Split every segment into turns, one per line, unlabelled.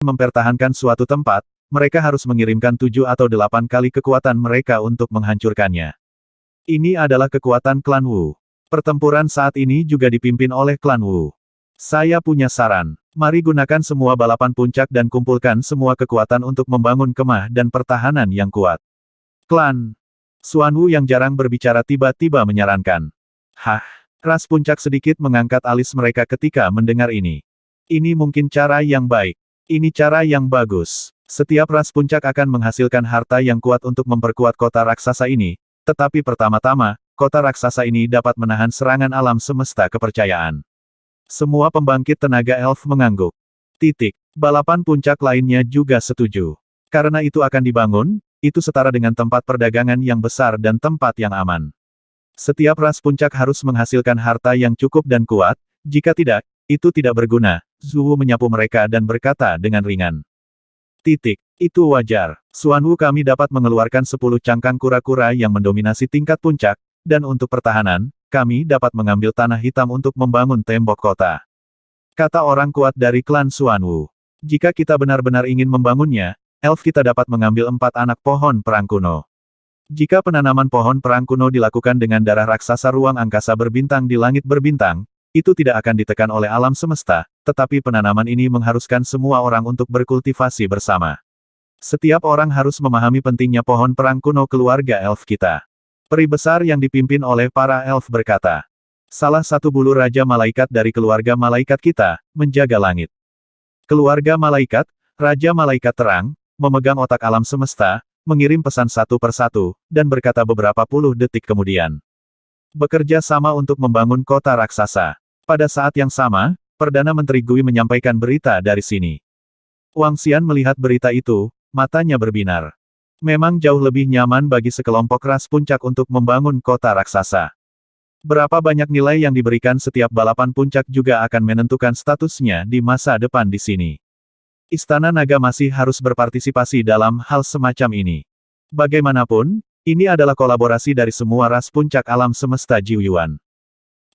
mempertahankan suatu tempat, mereka harus mengirimkan 7 atau 8 kali kekuatan mereka untuk menghancurkannya. Ini adalah kekuatan klan Wu. Pertempuran saat ini juga dipimpin oleh klan Wu. Saya punya saran. Mari gunakan semua balapan puncak dan kumpulkan semua kekuatan untuk membangun kemah dan pertahanan yang kuat. Klan Xuan Wu yang jarang berbicara tiba-tiba menyarankan. Hah? Ras puncak sedikit mengangkat alis mereka ketika mendengar ini. Ini mungkin cara yang baik. Ini cara yang bagus. Setiap ras puncak akan menghasilkan harta yang kuat untuk memperkuat kota raksasa ini, tetapi pertama-tama, kota raksasa ini dapat menahan serangan alam semesta kepercayaan. Semua pembangkit tenaga elf mengangguk. Balapan puncak lainnya juga setuju. Karena itu akan dibangun, itu setara dengan tempat perdagangan yang besar dan tempat yang aman. Setiap ras puncak harus menghasilkan harta yang cukup dan kuat, jika tidak, itu tidak berguna. Zhu menyapu mereka dan berkata dengan ringan. Itu wajar. Xuan Wu kami dapat mengeluarkan 10 cangkang kura-kura yang mendominasi tingkat puncak, dan untuk pertahanan, kami dapat mengambil tanah hitam untuk membangun tembok kota. Kata orang kuat dari klan Xuan Wu. Jika kita benar-benar ingin membangunnya, elf kita dapat mengambil 4 anak pohon perang kuno. Jika penanaman pohon perang kuno dilakukan dengan darah raksasa ruang angkasa berbintang di langit berbintang, itu tidak akan ditekan oleh alam semesta, tetapi penanaman ini mengharuskan semua orang untuk berkultivasi bersama. Setiap orang harus memahami pentingnya pohon perang kuno keluarga elf kita. Peri besar yang dipimpin oleh para elf berkata. Salah satu bulu Raja Malaikat dari keluarga Malaikat kita, menjaga langit. Keluarga Malaikat, Raja Malaikat Terang, memegang otak alam semesta, mengirim pesan satu persatu, dan berkata beberapa puluh detik kemudian. Bekerja sama untuk membangun kota raksasa. Pada saat yang sama, Perdana Menteri Gui menyampaikan berita dari sini. Wang Xian melihat berita itu, matanya berbinar. Memang jauh lebih nyaman bagi sekelompok ras puncak untuk membangun kota raksasa. Berapa banyak nilai yang diberikan setiap balapan puncak juga akan menentukan statusnya di masa depan di sini. Istana Naga masih harus berpartisipasi dalam hal semacam ini. Bagaimanapun, ini adalah kolaborasi dari semua ras puncak alam semesta Jiuyuan.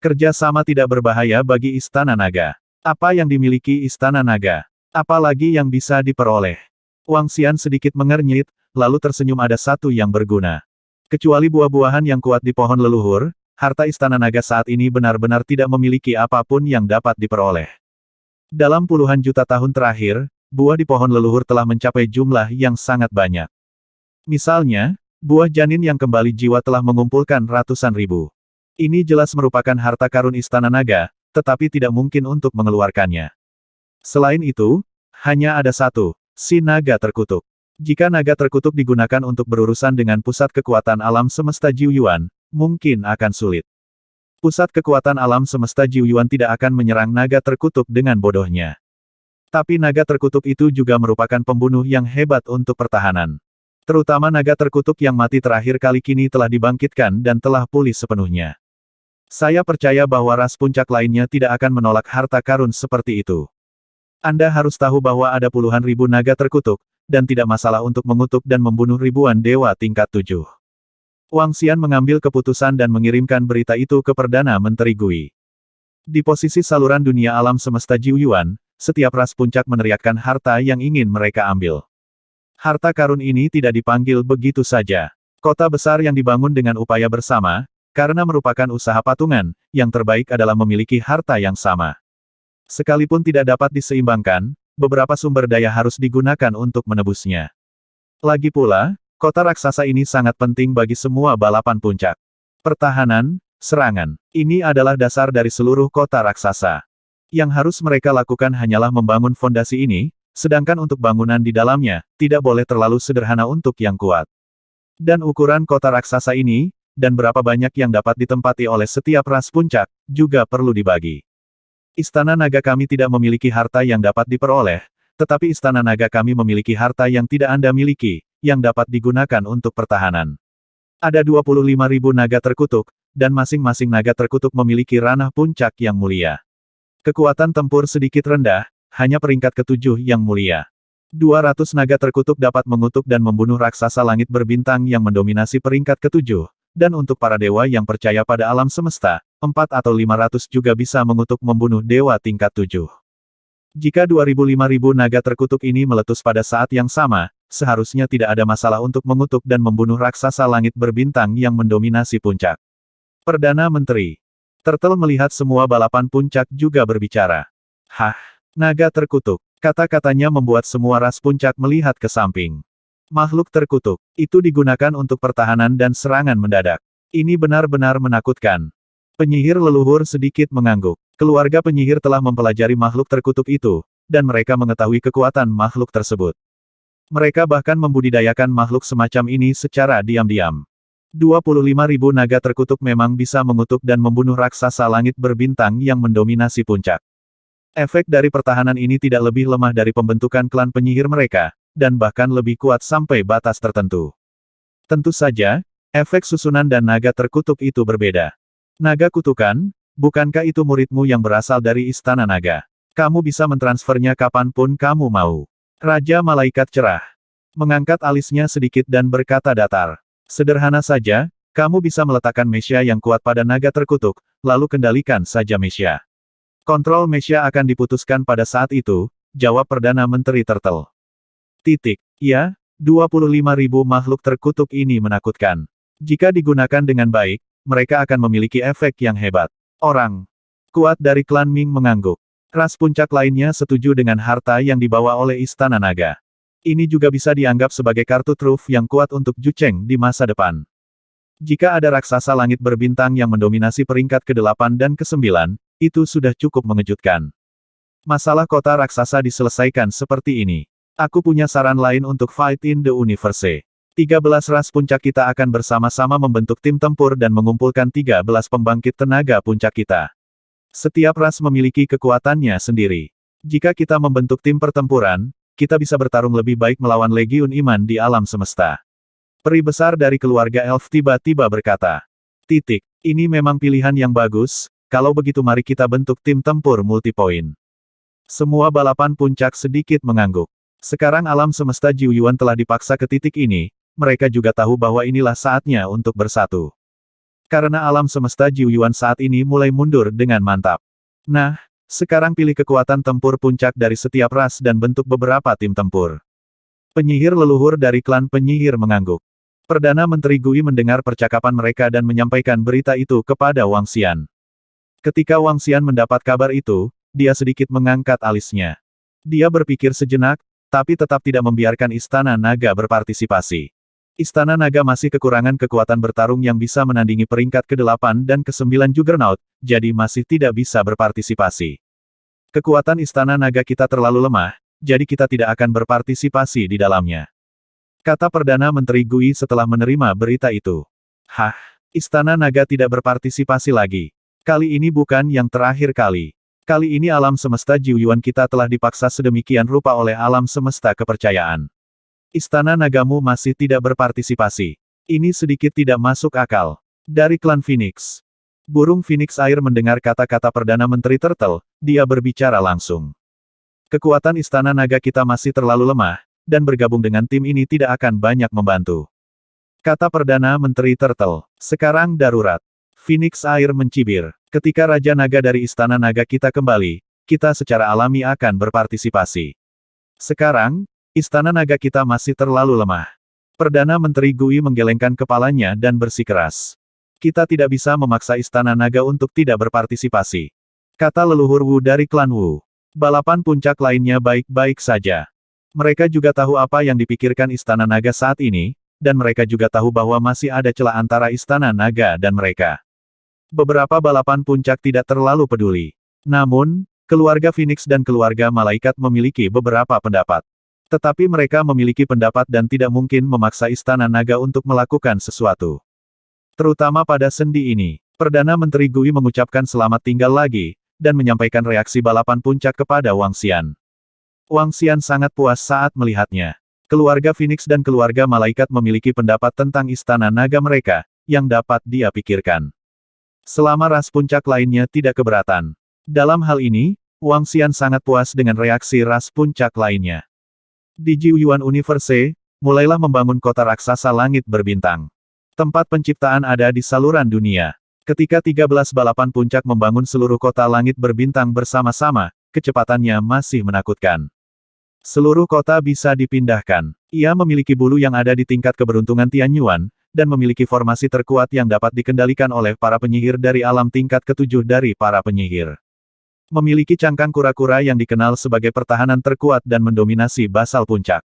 Kerja sama tidak berbahaya bagi Istana Naga. Apa yang dimiliki Istana Naga? Apalagi yang bisa diperoleh? Wang Xian sedikit mengernyit, lalu tersenyum ada satu yang berguna. Kecuali buah-buahan yang kuat di pohon leluhur, harta Istana Naga saat ini benar-benar tidak memiliki apapun yang dapat diperoleh. Dalam puluhan juta tahun terakhir, buah di pohon leluhur telah mencapai jumlah yang sangat banyak. Misalnya, buah janin yang kembali jiwa telah mengumpulkan ratusan ribu. Ini jelas merupakan harta karun Istana Naga, tetapi tidak mungkin untuk mengeluarkannya. Selain itu, hanya ada satu, si naga terkutuk. Jika naga terkutuk digunakan untuk berurusan dengan pusat kekuatan alam semesta Jiuyuan, mungkin akan sulit. Pusat kekuatan alam semesta Jiuyuan tidak akan menyerang naga terkutuk dengan bodohnya. Tapi naga terkutuk itu juga merupakan pembunuh yang hebat untuk pertahanan. Terutama naga terkutuk yang mati terakhir kali kini telah dibangkitkan dan telah pulih sepenuhnya. Saya percaya bahwa ras puncak lainnya tidak akan menolak harta karun seperti itu. Anda harus tahu bahwa ada puluhan ribu naga terkutuk, dan tidak masalah untuk mengutuk dan membunuh ribuan dewa tingkat 7. Wang Xian mengambil keputusan dan mengirimkan berita itu ke Perdana Menteri Gui. Di posisi saluran dunia alam semesta Jiuyuan, setiap ras puncak meneriakkan harta yang ingin mereka ambil. Harta karun ini tidak dipanggil begitu saja. Kota besar yang dibangun dengan upaya bersama, karena merupakan usaha patungan, yang terbaik adalah memiliki harta yang sama. Sekalipun tidak dapat diseimbangkan, beberapa sumber daya harus digunakan untuk menebusnya. Lagi pula, kota raksasa ini sangat penting bagi semua balapan puncak. Pertahanan, serangan, ini adalah dasar dari seluruh kota raksasa. Yang harus mereka lakukan hanyalah membangun fondasi ini, sedangkan untuk bangunan di dalamnya, tidak boleh terlalu sederhana untuk yang kuat. Dan ukuran kota raksasa ini, dan berapa banyak yang dapat ditempati oleh setiap ras puncak, juga perlu dibagi. Istana Naga kami tidak memiliki harta yang dapat diperoleh, tetapi Istana Naga kami memiliki harta yang tidak Anda miliki, yang dapat digunakan untuk pertahanan. Ada 25.000 naga terkutuk, dan masing-masing naga terkutuk memiliki ranah puncak yang mulia. Kekuatan tempur sedikit rendah, hanya peringkat ke-7 yang mulia. 200 naga terkutuk dapat mengutuk dan membunuh raksasa langit berbintang yang mendominasi peringkat ke-7, dan untuk para dewa yang percaya pada alam semesta, 4 atau 500 juga bisa mengutuk membunuh dewa tingkat 7. Jika 2.000-5.000 naga terkutuk ini meletus pada saat yang sama, seharusnya tidak ada masalah untuk mengutuk dan membunuh raksasa langit berbintang yang mendominasi puncak. Perdana Menteri Turtle melihat semua balapan puncak juga berbicara. Hah? Naga terkutuk. Kata-katanya membuat semua ras puncak melihat ke samping. Makhluk terkutuk. Itu digunakan untuk pertahanan dan serangan mendadak. Ini benar-benar menakutkan. Penyihir leluhur sedikit mengangguk. Keluarga penyihir telah mempelajari makhluk terkutuk itu, dan mereka mengetahui kekuatan makhluk tersebut. Mereka bahkan membudidayakan makhluk semacam ini secara diam-diam. 25.000 naga terkutuk memang bisa mengutuk dan membunuh raksasa langit berbintang yang mendominasi puncak. Efek dari pertahanan ini tidak lebih lemah dari pembentukan klan penyihir mereka, dan bahkan lebih kuat sampai batas tertentu. Tentu saja, efek susunan dan naga terkutuk itu berbeda. Naga kutukan, bukankah itu muridmu yang berasal dari Istana Naga? Kamu bisa mentransfernya kapanpun kamu mau. Raja Malaikat cerah. Mengangkat alisnya sedikit dan berkata datar. Sederhana saja, kamu bisa meletakkan Mesya yang kuat pada naga terkutuk, lalu kendalikan saja Mesya. Kontrol Mesya akan diputuskan pada saat itu, jawab Perdana Menteri Turtle. Ya, 25.000 makhluk terkutuk ini menakutkan. Jika digunakan dengan baik, mereka akan memiliki efek yang hebat. Orang kuat dari klan Ming mengangguk. Ras puncak lainnya setuju dengan harta yang dibawa oleh Istana Naga. Ini juga bisa dianggap sebagai kartu truf yang kuat untuk Ju Cheng di masa depan. Jika ada raksasa langit berbintang yang mendominasi peringkat ke-8 dan ke-9, itu sudah cukup mengejutkan. Masalah kota raksasa diselesaikan seperti ini. Aku punya saran lain untuk Fight in the Universe. 13 ras puncak kita akan bersama-sama membentuk tim tempur dan mengumpulkan 13 pembangkit tenaga puncak kita. Setiap ras memiliki kekuatannya sendiri. Jika kita membentuk tim pertempuran, kita bisa bertarung lebih baik melawan Legiun Iman di alam semesta. Peri besar dari keluarga elf tiba-tiba berkata. Ini memang pilihan yang bagus, kalau begitu mari kita bentuk tim tempur multipoin. Semua balapan puncak sedikit mengangguk. Sekarang alam semesta Jiu Yuan telah dipaksa ke titik ini, mereka juga tahu bahwa inilah saatnya untuk bersatu. Karena alam semesta Jiu Yuan saat ini mulai mundur dengan mantap. Nah, sekarang pilih kekuatan tempur puncak dari setiap ras dan bentuk beberapa tim tempur. Penyihir leluhur dari klan penyihir mengangguk. Perdana Menteri Gui mendengar percakapan mereka dan menyampaikan berita itu kepada Wang Xian. Ketika Wang Xian mendapat kabar itu, dia sedikit mengangkat alisnya. Dia berpikir sejenak, tapi tetap tidak membiarkan Istana Naga berpartisipasi. Istana Naga masih kekurangan kekuatan bertarung yang bisa menandingi peringkat ke-8 dan ke-9 Juggernaut, jadi masih tidak bisa berpartisipasi. Kekuatan Istana Naga kita terlalu lemah, jadi kita tidak akan berpartisipasi di dalamnya. Kata Perdana Menteri Gui setelah menerima berita itu. Hah? Istana Naga tidak berpartisipasi lagi. Kali ini bukan yang terakhir kali. Kali ini alam semesta Jiu Yuan kita telah dipaksa sedemikian rupa oleh alam semesta kepercayaan. Istana Nagamu masih tidak berpartisipasi. Ini sedikit tidak masuk akal. Dari klan Phoenix. Burung Phoenix Air mendengar kata-kata Perdana Menteri Turtle, dia berbicara langsung. Kekuatan Istana Naga kita masih terlalu lemah, dan bergabung dengan tim ini tidak akan banyak membantu. Kata Perdana Menteri Turtle, sekarang darurat. Phoenix Air mencibir. Ketika Raja Naga dari Istana Naga kita kembali, kita secara alami akan berpartisipasi. Sekarang, Istana Naga kita masih terlalu lemah. Perdana Menteri Gui menggelengkan kepalanya dan bersikeras. Kita tidak bisa memaksa Istana Naga untuk tidak berpartisipasi. Kata leluhur Wu dari klan Wu. Balapan puncak lainnya baik-baik saja. Mereka juga tahu apa yang dipikirkan Istana Naga saat ini, dan mereka juga tahu bahwa masih ada celah antara Istana Naga dan mereka. Beberapa balapan puncak tidak terlalu peduli. Namun, keluarga Phoenix dan keluarga Malaikat memiliki beberapa pendapat. Tetapi mereka memiliki pendapat dan tidak mungkin memaksa Istana Naga untuk melakukan sesuatu. Terutama pada sendi ini. Perdana Menteri Gui mengucapkan selamat tinggal lagi, dan menyampaikan reaksi balapan puncak kepada Wang Xian. Wang Xian sangat puas saat melihatnya. Keluarga Phoenix dan keluarga Malaikat memiliki pendapat tentang Istana Naga mereka, yang dapat dia pikirkan. Selama ras puncak lainnya tidak keberatan. Dalam hal ini, Wang Xian sangat puas dengan reaksi ras puncak lainnya. Di Jiu Yuan Universe, mulailah membangun kota raksasa langit berbintang. Tempat penciptaan ada di saluran dunia. Ketika 13 balapan puncak membangun seluruh kota langit berbintang bersama-sama, kecepatannya masih menakutkan. Seluruh kota bisa dipindahkan. Ia memiliki bulu yang ada di tingkat keberuntungan Tianyuan, dan memiliki formasi terkuat yang dapat dikendalikan oleh para penyihir dari alam tingkat ketujuh dari para penyihir. Memiliki cangkang kura-kura yang dikenal sebagai pertahanan terkuat dan mendominasi basal puncak.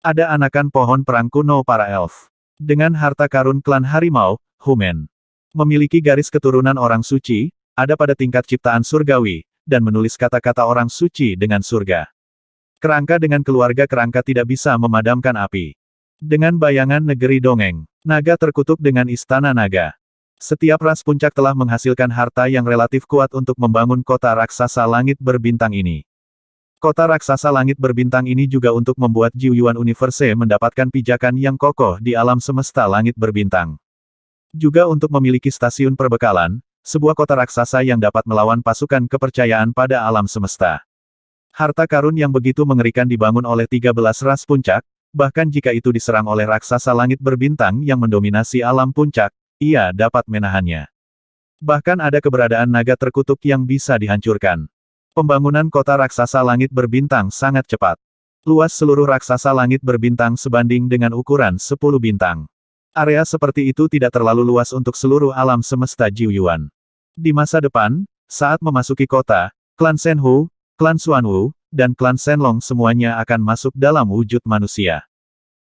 Ada anakan pohon perang kuno para elf. Dengan harta karun klan harimau, Humen. Memiliki garis keturunan orang suci, ada pada tingkat ciptaan surgawi, dan menulis kata-kata orang suci dengan surga. Kerangka dengan keluarga kerangka tidak bisa memadamkan api. Dengan bayangan negeri dongeng, naga terkutuk dengan istana naga. Setiap ras puncak telah menghasilkan harta yang relatif kuat untuk membangun kota raksasa langit berbintang ini. Kota raksasa langit berbintang ini juga untuk membuat Jiuyuan Universe mendapatkan pijakan yang kokoh di alam semesta langit berbintang. Juga untuk memiliki stasiun perbekalan, sebuah kota raksasa yang dapat melawan pasukan kepercayaan pada alam semesta. Harta karun yang begitu mengerikan dibangun oleh 13 ras puncak, bahkan jika itu diserang oleh raksasa langit berbintang yang mendominasi alam puncak, ia dapat menahannya. Bahkan ada keberadaan naga terkutuk yang bisa dihancurkan. Pembangunan kota raksasa langit berbintang sangat cepat. Luas seluruh raksasa langit berbintang sebanding dengan ukuran 10 bintang. Area seperti itu tidak terlalu luas untuk seluruh alam semesta Jiuyuan. Di masa depan, saat memasuki kota, klan Shenhu, klan Xuanwu, dan klan Shenlong semuanya akan masuk dalam wujud manusia.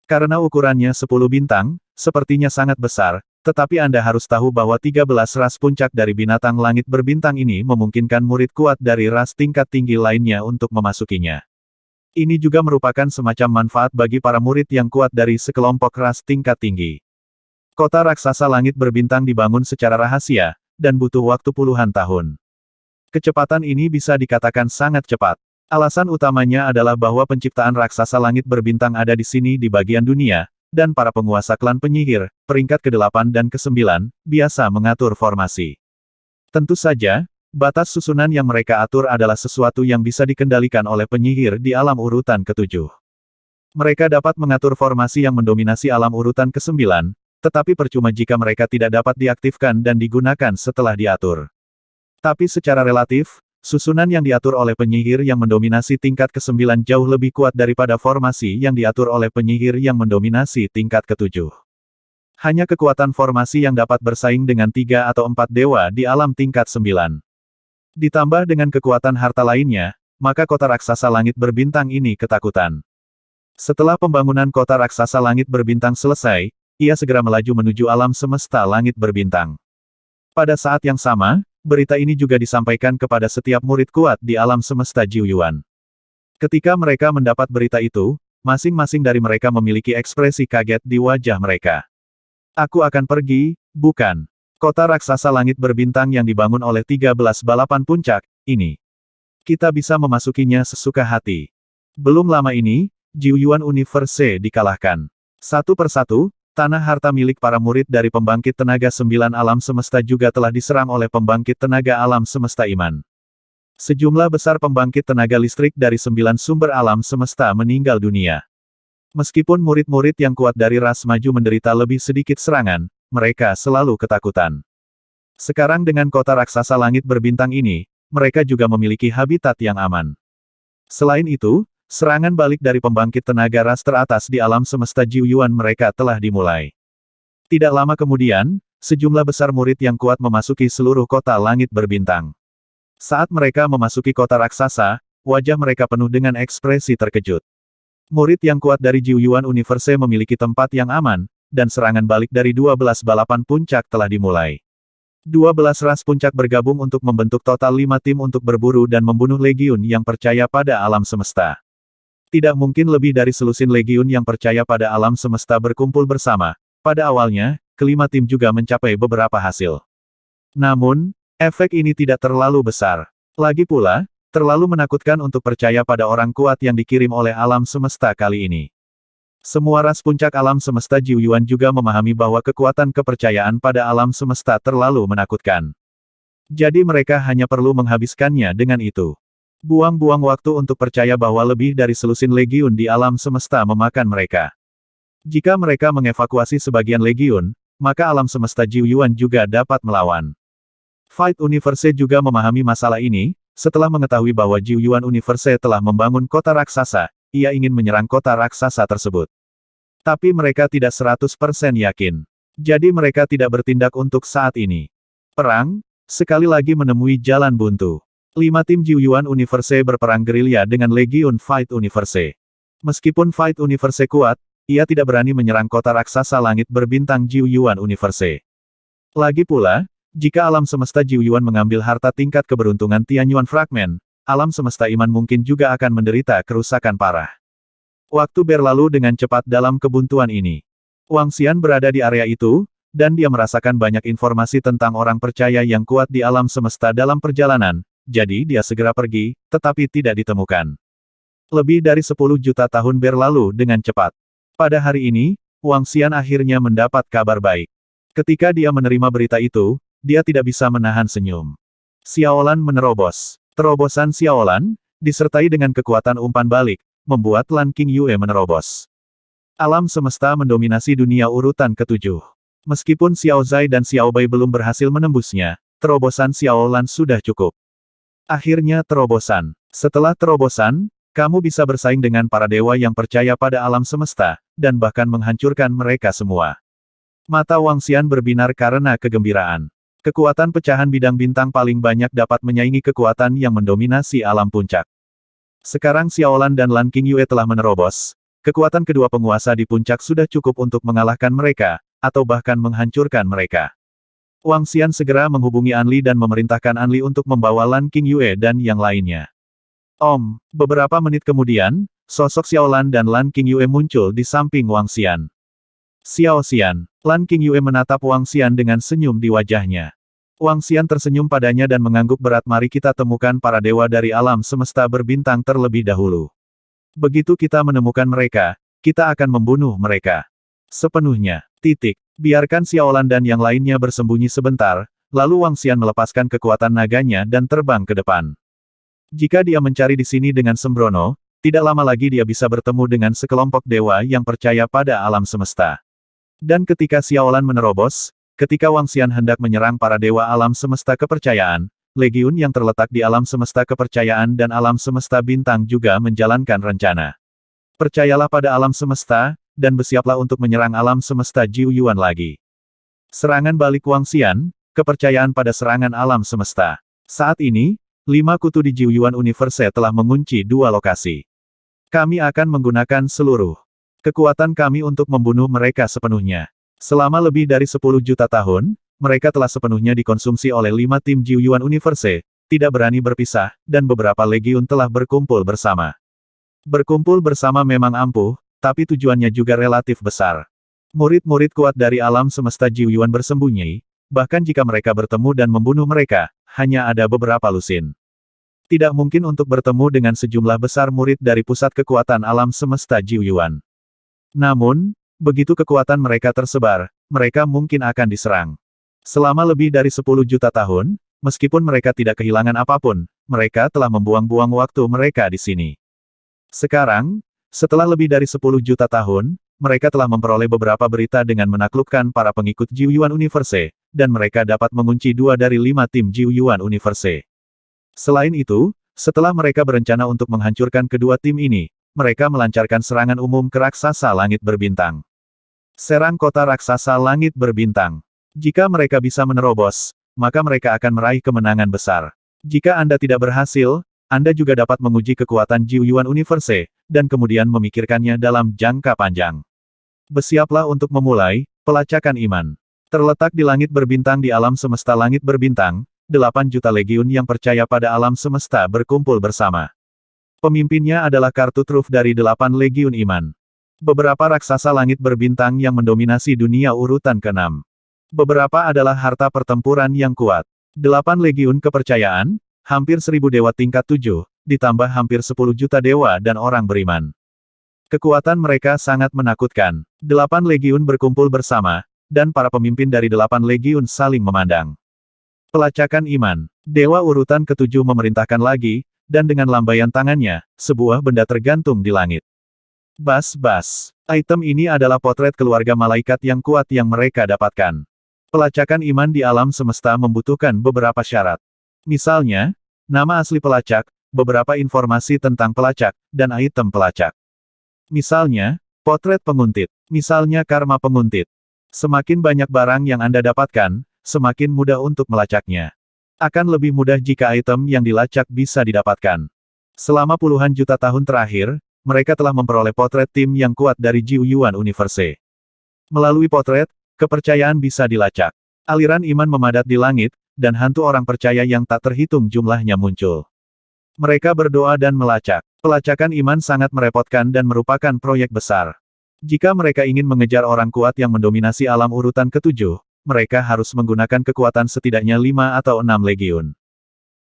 Karena ukurannya 10 bintang, sepertinya sangat besar, tetapi Anda harus tahu bahwa 13 ras puncak dari binatang langit berbintang ini memungkinkan murid kuat dari ras tingkat tinggi lainnya untuk memasukinya. Ini juga merupakan semacam manfaat bagi para murid yang kuat dari sekelompok ras tingkat tinggi. Kota raksasa langit berbintang dibangun secara rahasia, dan butuh waktu puluhan tahun. Kecepatan ini bisa dikatakan sangat cepat. Alasan utamanya adalah bahwa penciptaan raksasa langit berbintang ada di sini di bagian dunia, dan para penguasa klan penyihir, peringkat ke-8 dan ke-9, biasa mengatur formasi. Tentu saja, batas susunan yang mereka atur adalah sesuatu yang bisa dikendalikan oleh penyihir di alam urutan ke-7. Mereka dapat mengatur formasi yang mendominasi alam urutan ke-9, tetapi percuma jika mereka tidak dapat diaktifkan dan digunakan setelah diatur. Tapi secara relatif, susunan yang diatur oleh penyihir yang mendominasi tingkat ke-9 jauh lebih kuat daripada formasi yang diatur oleh penyihir yang mendominasi tingkat ke-7. Hanya kekuatan formasi yang dapat bersaing dengan 3 atau 4 dewa di alam tingkat 9. Ditambah dengan kekuatan harta lainnya, maka kota raksasa langit berbintang ini ketakutan. Setelah pembangunan kota raksasa langit berbintang selesai, ia segera melaju menuju alam semesta langit berbintang. Pada saat yang sama, berita ini juga disampaikan kepada setiap murid kuat di alam semesta Jiuyuan. Ketika mereka mendapat berita itu, masing-masing dari mereka memiliki ekspresi kaget di wajah mereka. Aku akan pergi, bukan? Kota raksasa langit berbintang yang dibangun oleh 13 balapan puncak, ini. Kita bisa memasukinya sesuka hati. Belum lama ini, Jiuyuan Universe dikalahkan. Satu persatu, tanah harta milik para murid dari pembangkit tenaga 9 alam semesta juga telah diserang oleh pembangkit tenaga alam semesta iman. Sejumlah besar pembangkit tenaga listrik dari 9 sumber alam semesta meninggal dunia. Meskipun murid-murid yang kuat dari ras maju menderita lebih sedikit serangan, mereka selalu ketakutan. Sekarang dengan kota raksasa langit berbintang ini, mereka juga memiliki habitat yang aman. Selain itu, serangan balik dari pembangkit tenaga ras teratas di alam semesta Jiuyuan mereka telah dimulai. Tidak lama kemudian, sejumlah besar murid yang kuat memasuki seluruh kota langit berbintang. Saat mereka memasuki kota raksasa, wajah mereka penuh dengan ekspresi terkejut. Murid yang kuat dari Jiuyuan Universe memiliki tempat yang aman, dan serangan balik dari 12 balapan puncak telah dimulai. 12 ras puncak bergabung untuk membentuk total 5 tim untuk berburu dan membunuh legiun yang percaya pada alam semesta. Tidak mungkin lebih dari selusin legiun yang percaya pada alam semesta berkumpul bersama. Pada awalnya, kelima tim juga mencapai beberapa hasil. Namun, efek ini tidak terlalu besar. Lagi pula, terlalu menakutkan untuk percaya pada orang kuat yang dikirim oleh alam semesta kali ini. Semua ras puncak alam semesta Jiuyuan juga memahami bahwa kekuatan kepercayaan pada alam semesta terlalu menakutkan. Jadi mereka hanya perlu menghabiskannya dengan itu. Buang-buang waktu untuk percaya bahwa lebih dari selusin legiun di alam semesta memakan mereka. Jika mereka mengevakuasi sebagian legiun, maka alam semesta Jiuyuan juga dapat melawan. Fight Universe juga memahami masalah ini, Setelah mengetahui bahwa Jiu Yuan Universe telah membangun kota raksasa, ia ingin menyerang kota raksasa tersebut. Tapi mereka tidak 100% yakin. Jadi mereka tidak bertindak untuk saat ini. Perang, sekali lagi menemui jalan buntu. 5 tim Jiu Yuan Universe berperang gerilya dengan Legiun Fight Universe. Meskipun Fight Universe kuat, ia tidak berani menyerang kota raksasa langit berbintang Jiu Yuan Universe. Lagi pula, jika alam semesta Jiu Yuan mengambil harta tingkat keberuntungan Tianyuan Fragment, alam semesta iman mungkin juga akan menderita kerusakan parah. Waktu berlalu dengan cepat dalam kebuntuan ini. Wang Xian berada di area itu, dan dia merasakan banyak informasi tentang orang percaya yang kuat di alam semesta dalam perjalanan, jadi dia segera pergi, tetapi tidak ditemukan. Lebih dari 10 juta tahun berlalu dengan cepat. Pada hari ini, Wang Xian akhirnya mendapat kabar baik. Ketika dia menerima berita itu, dia tidak bisa menahan senyum. Xiaolan menerobos. Terobosan Xiaolan, disertai dengan kekuatan umpan balik, membuat Lan Qingyue menerobos. Alam semesta mendominasi dunia urutan ke-7. Meskipun Xiao Zai dan Xiao Bai belum berhasil menembusnya, terobosan Xiaolan sudah cukup. Akhirnya terobosan. Setelah terobosan, kamu bisa bersaing dengan para dewa yang percaya pada alam semesta, dan bahkan menghancurkan mereka semua. Mata Wang Xian berbinar karena kegembiraan. Kekuatan pecahan bidang bintang paling banyak dapat menyaingi kekuatan yang mendominasi alam puncak. Sekarang Xiaolan dan Lan Qingyue telah menerobos. Kekuatan kedua penguasa di puncak sudah cukup untuk mengalahkan mereka, atau bahkan menghancurkan mereka. Wang Xian segera menghubungi Anli dan memerintahkan Anli untuk membawa Lan Qingyue dan yang lainnya. Beberapa menit kemudian, sosok Xiaolan dan Lan Qingyue muncul di samping Wang Xian. Xiao Xian, Lan Qingyue menatap Wang Xian dengan senyum di wajahnya. Wang Xian tersenyum padanya dan mengangguk berat. Mari kita temukan para dewa dari alam semesta berbintang terlebih dahulu. Begitu kita menemukan mereka, kita akan membunuh mereka. Sepenuhnya. Biarkan Xiaolan dan yang lainnya bersembunyi sebentar, lalu Wang Xian melepaskan kekuatan naganya dan terbang ke depan. Jika dia mencari di sini dengan sembrono, tidak lama lagi dia bisa bertemu dengan sekelompok dewa yang percaya pada alam semesta. Dan ketika Xiaolan menerobos, ketika Wang Xian hendak menyerang para dewa alam semesta kepercayaan, Legiun yang terletak di alam semesta kepercayaan dan alam semesta bintang juga menjalankan rencana. Percayalah pada alam semesta, dan bersiaplah untuk menyerang alam semesta Jiu Yuan lagi. Serangan balik Wang Xian, kepercayaan pada serangan alam semesta. Saat ini, 5 kutu di Jiu Yuan Universe telah mengunci 2 lokasi. Kami akan menggunakan seluruh kekuatan kami untuk membunuh mereka sepenuhnya. Selama lebih dari 10 juta tahun, mereka telah sepenuhnya dikonsumsi oleh 5 tim Jiu Yuan Universe, tidak berani berpisah, dan beberapa legiun telah berkumpul bersama. Berkumpul bersama memang ampuh, tapi tujuannya juga relatif besar. Murid-murid kuat dari alam semesta Jiu Yuan bersembunyi, bahkan jika mereka bertemu dan membunuh mereka, hanya ada beberapa lusin. Tidak mungkin untuk bertemu dengan sejumlah besar murid dari pusat kekuatan alam semesta Jiu Yuan. Namun, begitu kekuatan mereka tersebar, mereka mungkin akan diserang. Selama lebih dari 10 juta tahun, meskipun mereka tidak kehilangan apapun, mereka telah membuang-buang waktu mereka di sini. Sekarang, setelah lebih dari 10 juta tahun, mereka telah memperoleh beberapa berita dengan menaklukkan para pengikut Jiu Yuan Universe, dan mereka dapat mengunci 2 dari 5 tim Jiu Yuan Universe. Selain itu, setelah mereka berencana untuk menghancurkan kedua tim ini, mereka melancarkan serangan umum ke raksasa langit berbintang. Serang kota raksasa langit berbintang. Jika mereka bisa menerobos, maka mereka akan meraih kemenangan besar. Jika Anda tidak berhasil, Anda juga dapat menguji kekuatan Jiu Yuan Universe, dan kemudian memikirkannya dalam jangka panjang. Bersiaplah untuk memulai pelacakan iman. Terletak di langit berbintang di alam semesta langit berbintang, 8 juta legiun yang percaya pada alam semesta berkumpul bersama. Pemimpinnya adalah kartu truf dari 8 legiun iman. Beberapa raksasa langit berbintang yang mendominasi dunia urutan ke-6. Beberapa adalah harta pertempuran yang kuat. 8 legiun kepercayaan, hampir 1000 dewa tingkat 7, ditambah hampir 10 juta dewa dan orang beriman. Kekuatan mereka sangat menakutkan. 8 legiun berkumpul bersama, dan para pemimpin dari 8 legiun saling memandang. Pelacakan iman. Dewa urutan ke-7 memerintahkan lagi, dan dengan lambaian tangannya, sebuah benda tergantung di langit. Bas-bas. Item ini adalah potret keluarga malaikat yang kuat yang mereka dapatkan. Pelacakan iman di alam semesta membutuhkan beberapa syarat. Misalnya, Nama asli pelacak, beberapa informasi tentang pelacak, dan item pelacak. Misalnya, potret penguntit. Misalnya karma penguntit. Semakin banyak barang yang Anda dapatkan, semakin mudah untuk melacaknya. Akan lebih mudah jika item yang dilacak bisa didapatkan. Selama puluhan juta tahun terakhir, mereka telah memperoleh potret tim yang kuat dari Jiuyuan Universe. Melalui potret, kepercayaan bisa dilacak. Aliran iman memadat di langit, dan hantu orang percaya yang tak terhitung jumlahnya muncul. Mereka berdoa dan melacak. Pelacakan iman sangat merepotkan dan merupakan proyek besar. Jika mereka ingin mengejar orang kuat yang mendominasi alam urutan ketujuh, mereka harus menggunakan kekuatan setidaknya 5 atau 6 legiun.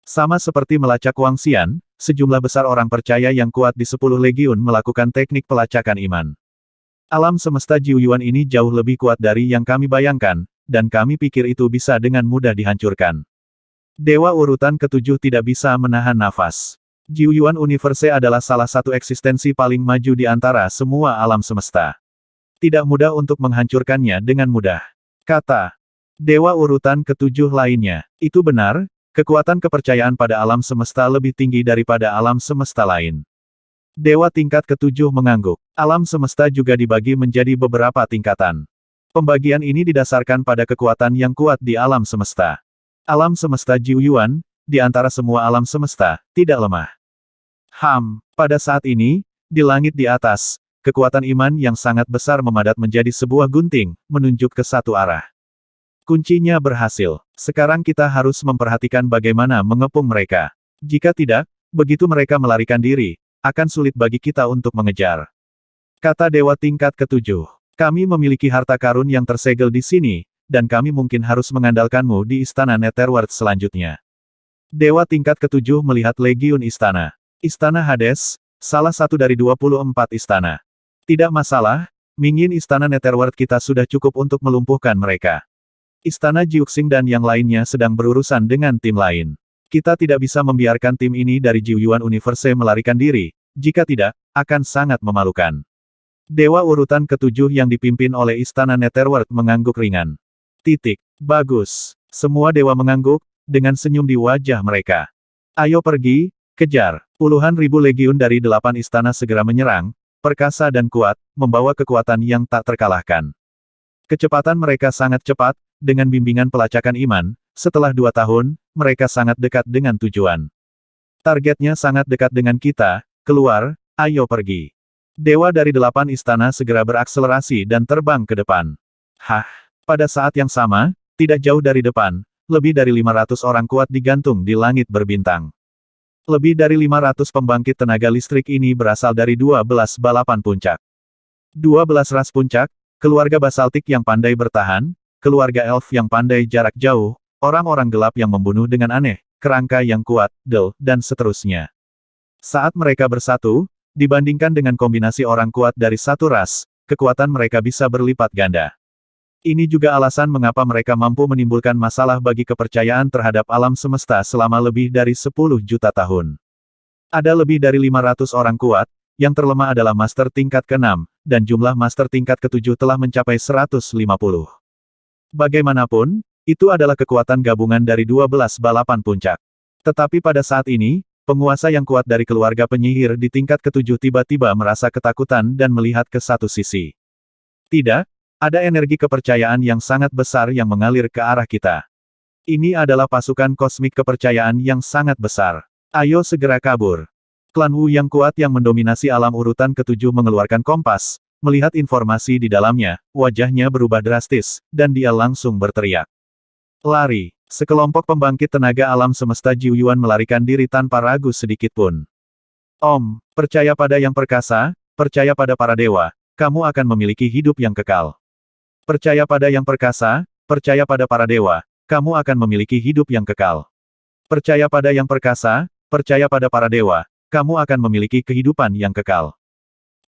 Sama seperti melacak Wang Xian, sejumlah besar orang percaya yang kuat di 10 legiun melakukan teknik pelacakan iman. Alam semesta Jiuyuan ini jauh lebih kuat dari yang kami bayangkan, dan kami pikir itu bisa dengan mudah dihancurkan. Dewa urutan ketujuh tidak bisa menahan nafas. Jiuyuan Universe adalah salah satu eksistensi paling maju di antara semua alam semesta. Tidak mudah untuk menghancurkannya dengan mudah. Kata Dewa urutan ketujuh lainnya. Itu benar, kekuatan kepercayaan pada alam semesta lebih tinggi daripada alam semesta lain. Dewa tingkat ketujuh mengangguk. Alam semesta juga dibagi menjadi beberapa tingkatan. Pembagian ini didasarkan pada kekuatan yang kuat di alam semesta. Alam semesta Jiuyuan, di antara semua alam semesta, tidak lemah. Pada saat ini, di langit di atas, kekuatan iman yang sangat besar memadat menjadi sebuah gunting, menunjuk ke satu arah. Kuncinya berhasil. Sekarang kita harus memperhatikan bagaimana mengepung mereka. Jika tidak, begitu mereka melarikan diri, akan sulit bagi kita untuk mengejar. Kata Dewa tingkat ketujuh. Kami memiliki harta karun yang tersegel di sini, dan kami mungkin harus mengandalkanmu di istana Netherworld selanjutnya. Dewa tingkat ketujuh melihat legiun istana. Istana Hades, salah satu dari 24 istana. Tidak masalah, Mingin istana Netherworld kita sudah cukup untuk melumpuhkan mereka. Istana Jiuxing dan yang lainnya sedang berurusan dengan tim lain. Kita tidak bisa membiarkan tim ini dari Jiuyuan Universe melarikan diri, jika tidak, akan sangat memalukan. Dewa urutan ketujuh yang dipimpin oleh Istana Netherworld mengangguk ringan. Bagus. Semua dewa mengangguk, dengan senyum di wajah mereka. Ayo pergi, kejar. Puluhan ribu legiun dari 8 istana segera menyerang, perkasa dan kuat, membawa kekuatan yang tak terkalahkan. Kecepatan mereka sangat cepat, dengan bimbingan pelacakan iman, setelah 2 tahun, mereka sangat dekat dengan tujuan. Targetnya sangat dekat dengan kita, keluar, ayo pergi. Dewa dari 8 istana segera berakselerasi dan terbang ke depan. Pada saat yang sama, tidak jauh dari depan, lebih dari 500 orang kuat digantung di langit berbintang. Lebih dari 500 pembangkit tenaga listrik ini berasal dari 12 balapan puncak. 12 ras puncak, keluarga basaltik yang pandai bertahan, keluarga elf yang pandai jarak jauh, orang-orang gelap yang membunuh dengan aneh, kerangka yang kuat, dan seterusnya. Saat mereka bersatu, dibandingkan dengan kombinasi orang kuat dari satu ras, kekuatan mereka bisa berlipat ganda. Ini juga alasan mengapa mereka mampu menimbulkan masalah bagi kepercayaan terhadap alam semesta selama lebih dari 10 juta tahun. Ada lebih dari 500 orang kuat, yang terlemah adalah master tingkat ke-6, dan jumlah master tingkat ke-7 telah mencapai 150. Bagaimanapun, itu adalah kekuatan gabungan dari 12 balapan puncak. Tetapi pada saat ini, penguasa yang kuat dari keluarga penyihir di tingkat ke-7 tiba-tiba merasa ketakutan dan melihat ke satu sisi. Tidak, ada energi kepercayaan yang sangat besar yang mengalir ke arah kita. Ini adalah pasukan kosmik kepercayaan yang sangat besar. Ayo segera kabur. Klan Wu yang kuat yang mendominasi alam urutan ke-7 mengeluarkan kompas, melihat informasi di dalamnya, wajahnya berubah drastis, dan dia langsung berteriak. Lari. Sekelompok pembangkit tenaga alam semesta Jiuyuan melarikan diri tanpa ragu sedikitpun. Percaya pada yang perkasa, percaya pada para dewa, kamu akan memiliki hidup yang kekal. Percaya pada yang perkasa, percaya pada para dewa, kamu akan memiliki hidup yang kekal. Percaya pada yang perkasa, percaya pada para dewa, kamu akan memiliki kehidupan yang kekal.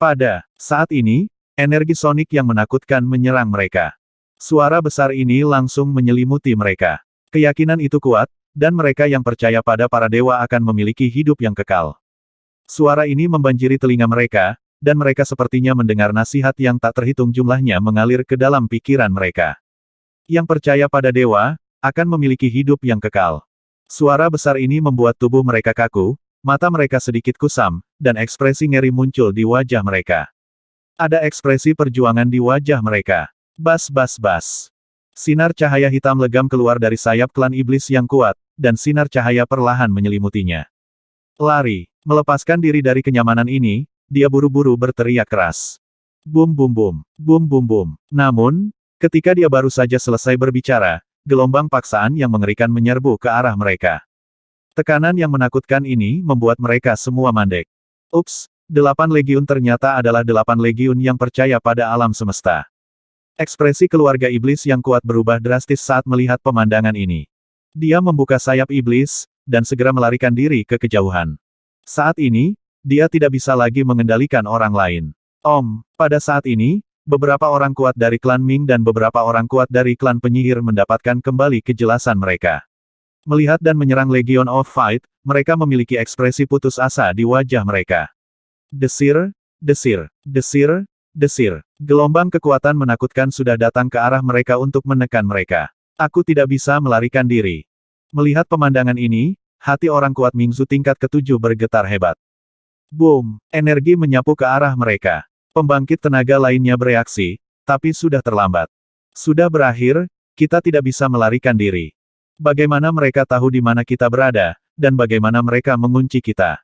Pada saat ini, energi sonik yang menakutkan menyerang mereka. Suara besar ini langsung menyelimuti mereka. Keyakinan itu kuat, dan mereka yang percaya pada para dewa akan memiliki hidup yang kekal. Suara ini membanjiri telinga mereka, dan mereka sepertinya mendengar nasihat yang tak terhitung jumlahnya mengalir ke dalam pikiran mereka. Yang percaya pada dewa, akan memiliki hidup yang kekal. Suara besar ini membuat tubuh mereka kaku, mata mereka sedikit kusam, dan ekspresi ngeri muncul di wajah mereka. Ada ekspresi perjuangan di wajah mereka. Bas bas bas. Sinar cahaya hitam legam keluar dari sayap klan iblis yang kuat, dan sinar cahaya perlahan menyelimutinya. Lari. Melepaskan diri dari kenyamanan ini, dia buru-buru berteriak keras. Bum bum bum. Bum bum bum. Namun, ketika dia baru saja selesai berbicara, gelombang paksaan yang mengerikan menyerbu ke arah mereka. Tekanan yang menakutkan ini membuat mereka semua mandek. Ups, 8 legiun ternyata adalah 8 legiun yang percaya pada alam semesta. Ekspresi keluarga iblis yang kuat berubah drastis saat melihat pemandangan ini. Dia membuka sayap iblis, dan segera melarikan diri ke kejauhan. Saat ini, dia tidak bisa lagi mengendalikan orang lain. Pada saat ini, beberapa orang kuat dari klan Ming dan beberapa orang kuat dari klan penyihir mendapatkan kembali kejelasan mereka. Melihat dan menyerang Legion of Fight, mereka memiliki ekspresi putus asa di wajah mereka. Desir, desir, desir, desir. Gelombang kekuatan menakutkan sudah datang ke arah mereka untuk menekan mereka. Aku tidak bisa melarikan diri. Melihat pemandangan ini, hati orang kuat Mingzu tingkat ke-7 bergetar hebat. Boom! Energi menyapu ke arah mereka. Pembangkit tenaga lainnya bereaksi, tapi sudah terlambat. Sudah berakhir, kita tidak bisa melarikan diri. Bagaimana mereka tahu di mana kita berada, dan bagaimana mereka mengunci kita?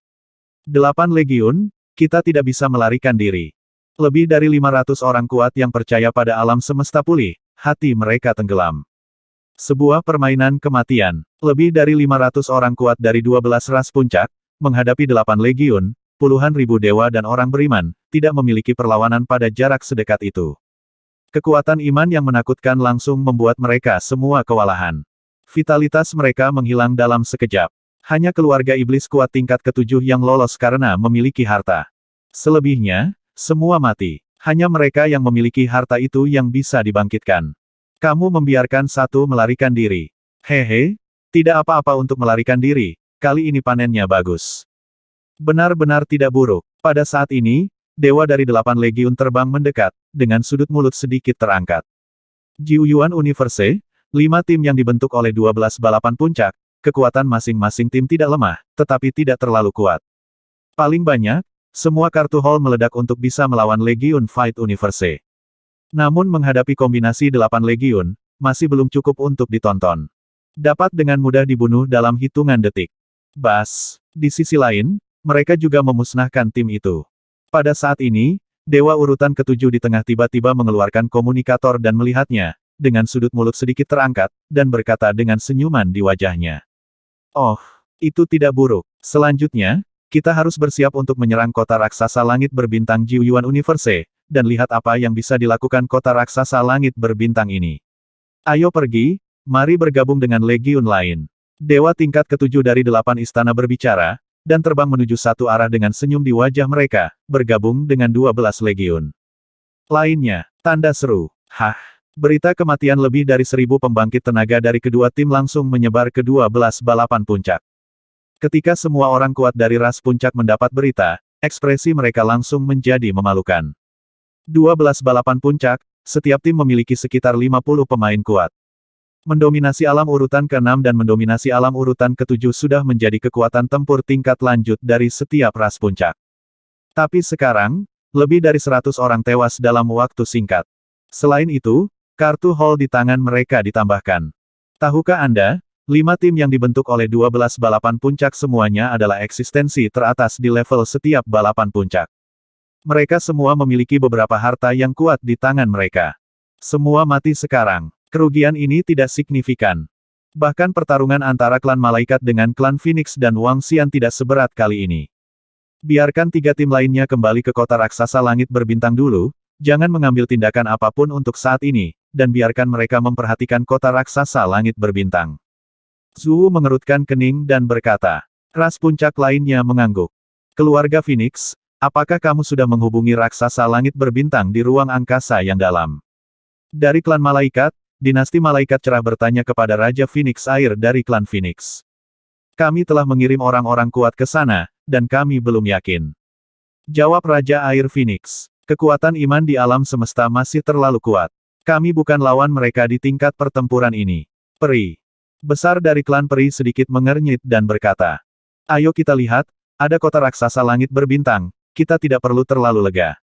8 legiun, kita tidak bisa melarikan diri. Lebih dari 500 orang kuat yang percaya pada alam semesta pulih, hati mereka tenggelam. Sebuah permainan kematian. Lebih dari 500 orang kuat dari 12 ras puncak, menghadapi 8 legiun, puluhan ribu dewa dan orang beriman, tidak memiliki perlawanan pada jarak sedekat itu. Kekuatan iman yang menakutkan langsung membuat mereka semua kewalahan. Vitalitas mereka menghilang dalam sekejap. Hanya keluarga iblis kuat tingkat ke-7 yang lolos karena memiliki harta. Selebihnya, semua mati. Hanya mereka yang memiliki harta itu yang bisa dibangkitkan. Kamu membiarkan satu melarikan diri. Hehe, tidak apa-apa untuk melarikan diri, kali ini panennya bagus. Benar-benar tidak buruk. Pada saat ini, dewa dari 8 legiun terbang mendekat, dengan sudut mulut sedikit terangkat. Jiuyuan Universe, 5 tim yang dibentuk oleh 12 balapan puncak, kekuatan masing-masing tim tidak lemah, tetapi tidak terlalu kuat. Paling banyak, semua kartu hall meledak untuk bisa melawan Legiun Fight Universe. Namun menghadapi kombinasi 8 legiun, masih belum cukup untuk ditonton. Dapat dengan mudah dibunuh dalam hitungan detik. Bas. Di sisi lain, mereka juga memusnahkan tim itu. Pada saat ini, dewa urutan ke-7 di tengah tiba-tiba mengeluarkan komunikator dan melihatnya, dengan sudut mulut sedikit terangkat, dan berkata dengan senyuman di wajahnya. Oh, itu tidak buruk. Selanjutnya, kita harus bersiap untuk menyerang kota raksasa langit berbintang Jiuyuan Universe, dan lihat apa yang bisa dilakukan kota raksasa langit berbintang ini. Ayo pergi, mari bergabung dengan legiun lain. Dewa tingkat ke-7 dari 8 istana berbicara, dan terbang menuju satu arah dengan senyum di wajah mereka, bergabung dengan 12 legiun lainnya. Tanda seru. Hah! Berita kematian lebih dari 1000 pembangkit tenaga dari kedua tim langsung menyebar ke 12 balapan puncak. Ketika semua orang kuat dari ras puncak mendapat berita, ekspresi mereka langsung menjadi memalukan. 12 balapan puncak, setiap tim memiliki sekitar 50 pemain kuat. Mendominasi alam urutan ke-6 dan mendominasi alam urutan ke-7 sudah menjadi kekuatan tempur tingkat lanjut dari setiap ras puncak. Tapi sekarang, lebih dari 100 orang tewas dalam waktu singkat. Selain itu, kartu hall di tangan mereka ditambahkan. Tahukah Anda, 5 tim yang dibentuk oleh 12 balapan puncak semuanya adalah eksistensi teratas di level setiap balapan puncak. Mereka semua memiliki beberapa harta yang kuat di tangan mereka. Semua mati sekarang. Kerugian ini tidak signifikan. Bahkan pertarungan antara klan malaikat dengan klan Phoenix dan Wang Xian tidak seberat kali ini. Biarkan 3 tim lainnya kembali ke kota raksasa langit berbintang dulu, jangan mengambil tindakan apapun untuk saat ini, dan biarkan mereka memperhatikan kota raksasa langit berbintang. Zhu mengerutkan kening dan berkata. Ras puncak lainnya mengangguk. Keluarga Phoenix, apakah kamu sudah menghubungi raksasa langit berbintang di ruang angkasa yang dalam? Dari klan malaikat, dinasti malaikat cerah bertanya kepada Raja Phoenix Air dari klan Phoenix. Kami telah mengirim orang-orang kuat ke sana, dan kami belum yakin. Jawab Raja Air Phoenix. Kekuatan iman di alam semesta masih terlalu kuat. Kami bukan lawan mereka di tingkat pertempuran ini. Peri. Besar dari klan peri sedikit mengernyit dan berkata, "Ayo kita lihat, ada kota raksasa langit berbintang, kita tidak perlu terlalu lega.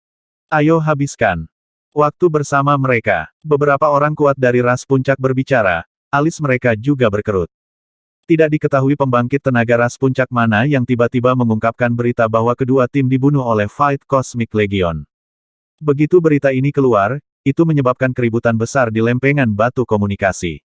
Ayo habiskan waktu bersama mereka." Beberapa orang kuat dari ras puncak berbicara, alis mereka juga berkerut. Tidak diketahui pembangkit tenaga ras puncak mana yang tiba-tiba mengungkapkan berita bahwa kedua tim dibunuh oleh Fight Cosmic Legion. Begitu berita ini keluar, itu menyebabkan keributan besar di lempengan batu komunikasi.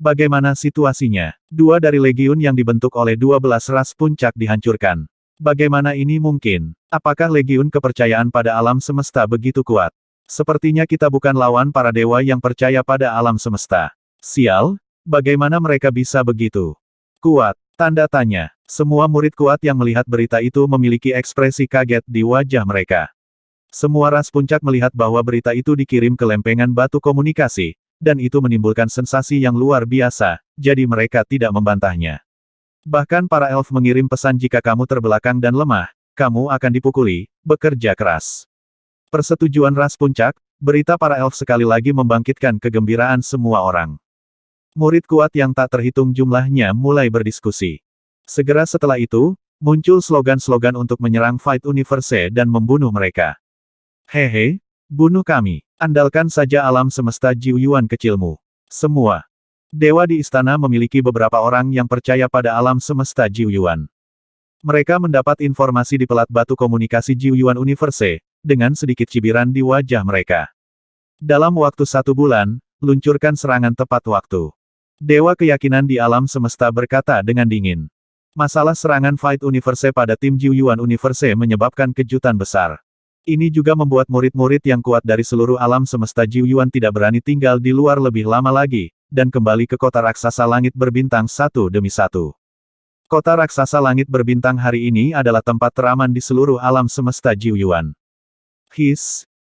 Bagaimana situasinya? Dua dari legiun yang dibentuk oleh 12 ras puncak dihancurkan. Bagaimana ini mungkin? Apakah legiun kepercayaan pada alam semesta begitu kuat? Sepertinya kita bukan lawan para dewa yang percaya pada alam semesta. Sial, bagaimana mereka bisa begitu kuat? Tanda tanya. Semua murid kuat yang melihat berita itu memiliki ekspresi kaget di wajah mereka. Semua ras puncak melihat bahwa berita itu dikirim ke lempengan batu komunikasi, dan itu menimbulkan sensasi yang luar biasa, jadi mereka tidak membantahnya. Bahkan para elf mengirim pesan jika kamu terbelakang dan lemah, kamu akan dipukuli, bekerja keras. Persetujuan ras puncak, berita para elf sekali lagi membangkitkan kegembiraan semua orang. Murid kuat yang tak terhitung jumlahnya mulai berdiskusi. Segera setelah itu, muncul slogan-slogan untuk menyerang Fight Universe dan membunuh mereka. Hehe, bunuh kami. Andalkan saja alam semesta Jiuyuan kecilmu. Semua dewa di istana memiliki beberapa orang yang percaya pada alam semesta Jiuyuan. Mereka mendapat informasi di pelat batu komunikasi Jiuyuan Universe, dengan sedikit cibiran di wajah mereka. Dalam waktu 1 bulan, luncurkan serangan tepat waktu. Dewa keyakinan di alam semesta berkata dengan dingin. Masalah serangan Fight Universe pada tim Jiuyuan Universe menyebabkan kejutan besar. Ini juga membuat murid-murid yang kuat dari seluruh alam semesta Jiuyuan tidak berani tinggal di luar lebih lama lagi, dan kembali ke kota raksasa langit berbintang satu demi satu. Kota raksasa langit berbintang hari ini adalah tempat teraman di seluruh alam semesta Jiuyuan.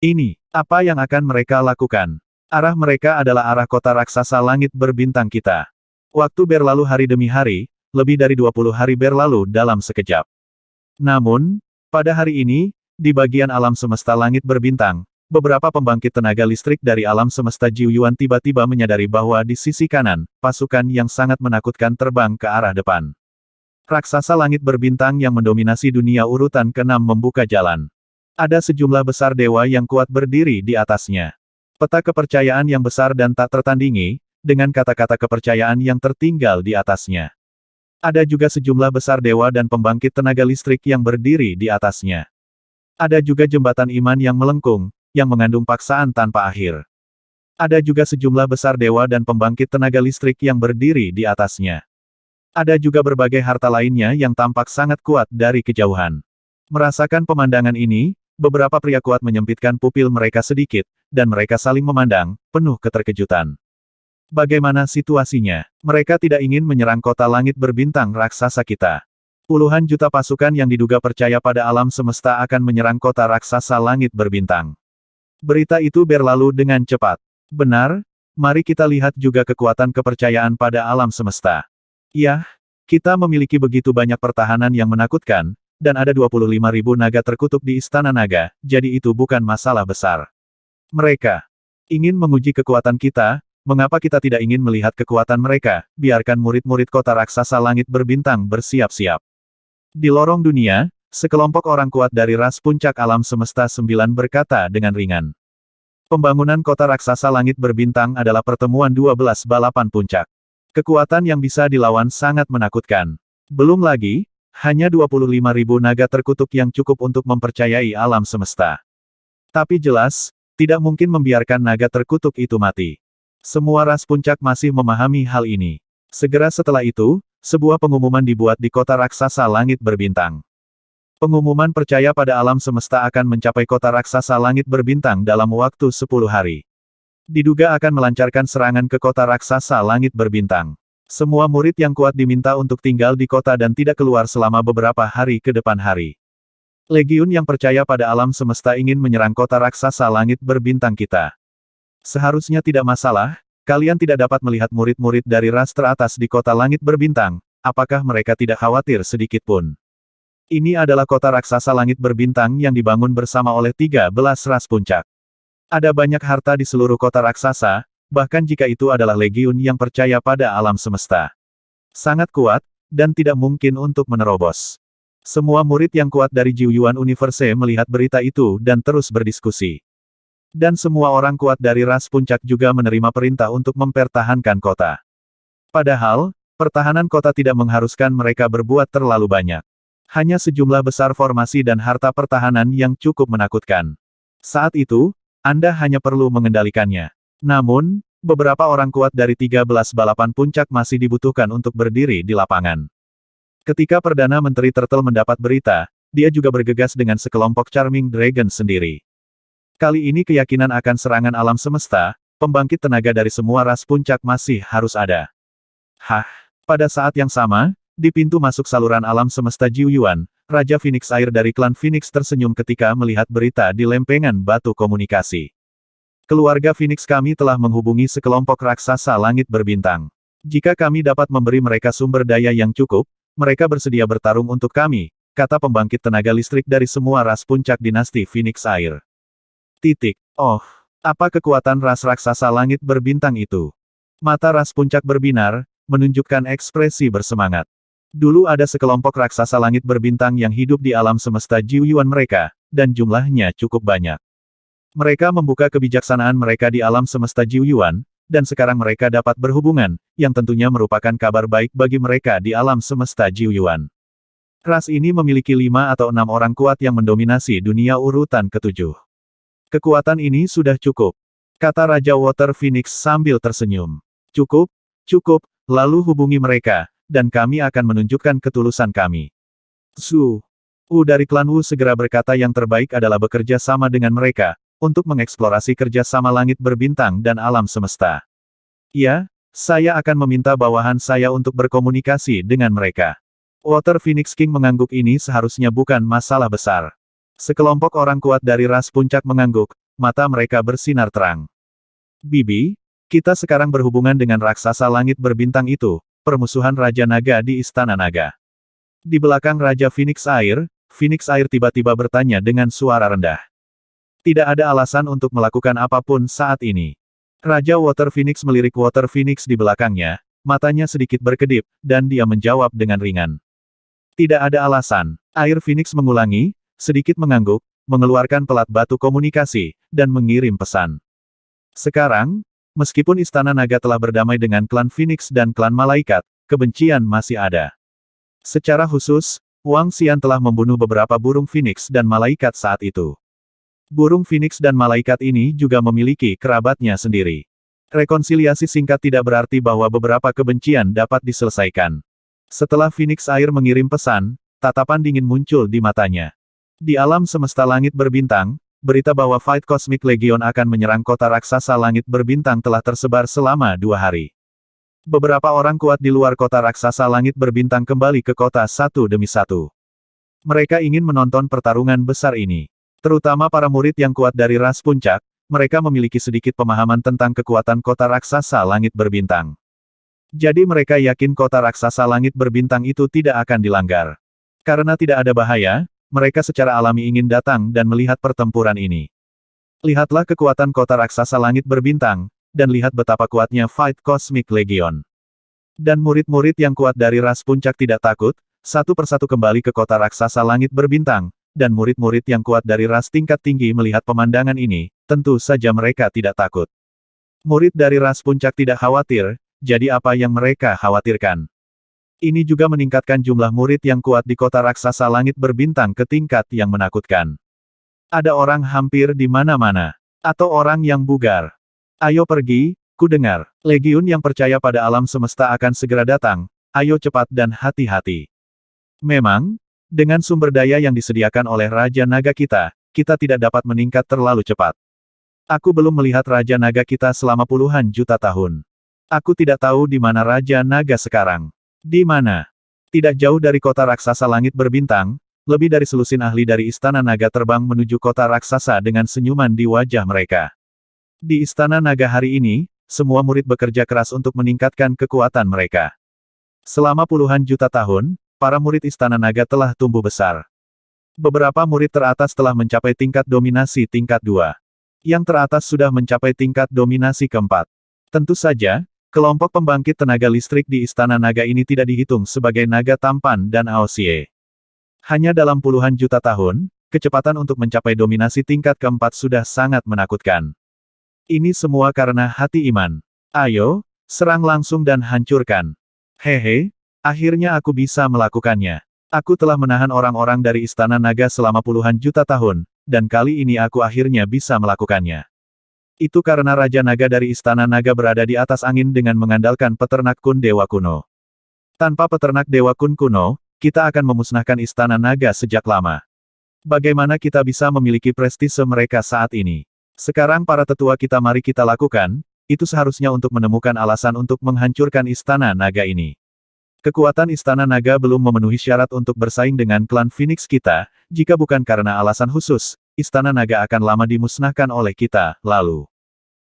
Ini, apa yang akan mereka lakukan? Arah mereka adalah arah kota raksasa langit berbintang kita. Waktu berlalu hari demi hari, lebih dari 20 hari berlalu dalam sekejap. Namun, pada hari ini, di bagian alam semesta langit berbintang, beberapa pembangkit tenaga listrik dari alam semesta Jiuyuan tiba-tiba menyadari bahwa di sisi kanan, pasukan yang sangat menakutkan terbang ke arah depan. Raksasa langit berbintang yang mendominasi dunia urutan ke-6 membuka jalan. Ada sejumlah besar dewa yang kuat berdiri di atasnya. Peta kepercayaan yang besar dan tak tertandingi, dengan kata-kata kepercayaan yang tertinggal di atasnya. Ada juga sejumlah besar dewa dan pembangkit tenaga listrik yang berdiri di atasnya. Ada juga jembatan iman yang melengkung, yang mengandung paksaan tanpa akhir. Ada juga sejumlah besar dewa dan pembangkit tenaga listrik yang berdiri di atasnya. Ada juga berbagai harta lainnya yang tampak sangat kuat dari kejauhan. Merasakan pemandangan ini, beberapa pria kuat menyempitkan pupil mereka sedikit, dan mereka saling memandang, penuh keterkejutan. Bagaimana situasinya? Mereka tidak ingin menyerang kota langit berbintang raksasa kita. Puluhan juta pasukan yang diduga percaya pada alam semesta akan menyerang kota raksasa langit berbintang. Berita itu berlalu dengan cepat. Benar, mari kita lihat juga kekuatan kepercayaan pada alam semesta. Yah, kita memiliki begitu banyak pertahanan yang menakutkan, dan ada 25.000 naga terkutuk di Istana Naga, jadi itu bukan masalah besar. Mereka ingin menguji kekuatan kita, mengapa kita tidak ingin melihat kekuatan mereka, biarkan murid-murid kota raksasa langit berbintang bersiap-siap. Di lorong dunia, sekelompok orang kuat dari ras puncak alam semesta 9 berkata dengan ringan. Pembangunan kota raksasa langit berbintang adalah pertemuan 12 balapan puncak. Kekuatan yang bisa dilawan sangat menakutkan. Belum lagi, hanya 25.000 naga terkutuk yang cukup untuk mempercayai alam semesta. Tapi jelas, tidak mungkin membiarkan naga terkutuk itu mati. Semua ras puncak masih memahami hal ini. Segera setelah itu, sebuah pengumuman dibuat di kota raksasa langit berbintang. Pengumuman percaya pada alam semesta akan mencapai kota raksasa langit berbintang dalam waktu 10 hari. Diduga akan melancarkan serangan ke kota raksasa langit berbintang. Semua murid yang kuat diminta untuk tinggal di kota dan tidak keluar selama beberapa hari ke depan hari. Legiun yang percaya pada alam semesta ingin menyerang kota raksasa langit berbintang kita. Seharusnya tidak masalah, kalian tidak dapat melihat murid-murid dari ras teratas di kota langit berbintang, apakah mereka tidak khawatir sedikit pun? Ini adalah kota raksasa langit berbintang yang dibangun bersama oleh 13 ras puncak. Ada banyak harta di seluruh kota raksasa, bahkan jika itu adalah legiun yang percaya pada alam semesta. Sangat kuat, dan tidak mungkin untuk menerobos. Semua murid yang kuat dari Jiuyuan Universe melihat berita itu dan terus berdiskusi. Dan semua orang kuat dari ras puncak juga menerima perintah untuk mempertahankan kota. Padahal, pertahanan kota tidak mengharuskan mereka berbuat terlalu banyak. Hanya sejumlah besar formasi dan harta pertahanan yang cukup menakutkan. Saat itu, Anda hanya perlu mengendalikannya. Namun, beberapa orang kuat dari 13 balapan puncak masih dibutuhkan untuk berdiri di lapangan. Ketika Perdana Menteri Turtle mendapat berita, dia juga bergegas dengan sekelompok Charming Dragon sendiri. Kali ini keyakinan akan serangan alam semesta, pembangkit tenaga dari semua ras puncak masih harus ada. Hah? Pada saat yang sama, di pintu masuk saluran alam semesta Jiuyuan, Raja Phoenix Air dari klan Phoenix tersenyum ketika melihat berita di lempengan batu komunikasi. Keluarga Phoenix kami telah menghubungi sekelompok raksasa langit berbintang. Jika kami dapat memberi mereka sumber daya yang cukup, mereka bersedia bertarung untuk kami, kata pembangkit tenaga listrik dari semua ras puncak dinasti Phoenix Air. Oh, apa kekuatan ras raksasa langit berbintang itu? Mata ras puncak berbinar, menunjukkan ekspresi bersemangat. Dulu ada sekelompok raksasa langit berbintang yang hidup di alam semesta Jiuyuan mereka, dan jumlahnya cukup banyak. Mereka membuka kebijaksanaan mereka di alam semesta Jiuyuan, dan sekarang mereka dapat berhubungan, yang tentunya merupakan kabar baik bagi mereka di alam semesta Jiuyuan. Ras ini memiliki 5 atau 6 orang kuat yang mendominasi dunia urutan ke-7. Kekuatan ini sudah cukup, kata Raja Water Phoenix sambil tersenyum. Cukup, lalu hubungi mereka, dan kami akan menunjukkan ketulusan kami. Dari klan Wu segera berkata yang terbaik adalah bekerja sama dengan mereka, untuk mengeksplorasi kerja sama langit berbintang dan alam semesta. Ya, saya akan meminta bawahan saya untuk berkomunikasi dengan mereka. Water Phoenix King mengangguk, ini seharusnya bukan masalah besar. Sekelompok orang kuat dari ras puncak mengangguk, mata mereka bersinar terang. Bibi, kita sekarang berhubungan dengan raksasa langit berbintang itu, permusuhan Raja Naga di Istana Naga. Di belakang Raja Phoenix Air tiba-tiba bertanya dengan suara rendah. Tidak ada alasan untuk melakukan apapun saat ini. Raja Water Phoenix melirik Water Phoenix di belakangnya, matanya sedikit berkedip, dan dia menjawab dengan ringan. Tidak ada alasan. Air Phoenix mengulangi, sedikit mengangguk, mengeluarkan pelat batu komunikasi, dan mengirim pesan. Sekarang, meskipun Istana Naga telah berdamai dengan klan Phoenix dan klan Malaikat, kebencian masih ada. Secara khusus, Wang Xian telah membunuh beberapa burung Phoenix dan Malaikat saat itu. Burung Phoenix dan Malaikat ini juga memiliki kerabatnya sendiri. Rekonsiliasi singkat tidak berarti bahwa beberapa kebencian dapat diselesaikan. Setelah Phoenix Air mengirim pesan, tatapan dingin muncul di matanya. Di alam semesta langit berbintang, berita bahwa Fight Cosmic Legion akan menyerang kota raksasa langit berbintang telah tersebar selama 2 hari. Beberapa orang kuat di luar kota raksasa langit berbintang kembali ke kota satu demi satu. Mereka ingin menonton pertarungan besar ini. Terutama para murid yang kuat dari ras puncak, mereka memiliki sedikit pemahaman tentang kekuatan kota raksasa langit berbintang. Jadi mereka yakin kota raksasa langit berbintang itu tidak akan dilanggar. Karena tidak ada bahaya, mereka secara alami ingin datang dan melihat pertempuran ini. Lihatlah kekuatan kota raksasa langit berbintang, dan lihat betapa kuatnya Fight Cosmic Legion. Dan murid-murid yang kuat dari ras puncak tidak takut, satu persatu kembali ke kota raksasa langit berbintang, dan murid-murid yang kuat dari ras tingkat tinggi melihat pemandangan ini, tentu saja mereka tidak takut. Murid dari ras puncak tidak khawatir, jadi apa yang mereka khawatirkan? Ini juga meningkatkan jumlah murid yang kuat di kota raksasa langit berbintang ke tingkat yang menakutkan. Ada orang hampir di mana-mana. Atau orang yang bugar. Ayo pergi, ku dengar. Legiun yang percaya pada alam semesta akan segera datang, ayo cepat dan hati-hati. Memang, dengan sumber daya yang disediakan oleh Raja Naga kita tidak dapat meningkat terlalu cepat. Aku belum melihat Raja Naga kita selama puluhan juta tahun. Aku tidak tahu di mana Raja Naga sekarang. Di mana? Tidak jauh dari kota raksasa langit berbintang, lebih dari selusin ahli dari Istana Naga terbang menuju kota raksasa dengan senyuman di wajah mereka. Di Istana Naga hari ini, semua murid bekerja keras untuk meningkatkan kekuatan mereka. Selama puluhan juta tahun, para murid Istana Naga telah tumbuh besar. Beberapa murid teratas telah mencapai tingkat dominasi tingkat 2. Yang teratas sudah mencapai tingkat dominasi keempat. Tentu saja, kelompok pembangkit tenaga listrik di Istana Naga ini tidak dihitung sebagai naga tampan dan Aosie. Hanya dalam puluhan juta tahun, kecepatan untuk mencapai dominasi tingkat keempat sudah sangat menakutkan. Ini semua karena hati iman. Ayo, serang langsung dan hancurkan. Hehe, akhirnya aku bisa melakukannya. Aku telah menahan orang-orang dari Istana Naga selama puluhan juta tahun, dan kali ini aku akhirnya bisa melakukannya. Itu karena Raja Naga dari Istana Naga berada di atas angin dengan mengandalkan peternak kun Dewa Kuno. Tanpa peternak Dewa Kun kuno, kita akan memusnahkan Istana Naga sejak lama. Bagaimana kita bisa memiliki prestise mereka saat ini? Sekarang para tetua kita mari kita lakukan, itu seharusnya untuk menemukan alasan untuk menghancurkan Istana Naga ini. Kekuatan Istana Naga belum memenuhi syarat untuk bersaing dengan klan Phoenix kita, jika bukan karena alasan khusus, Istana Naga akan lama dimusnahkan oleh kita, lalu.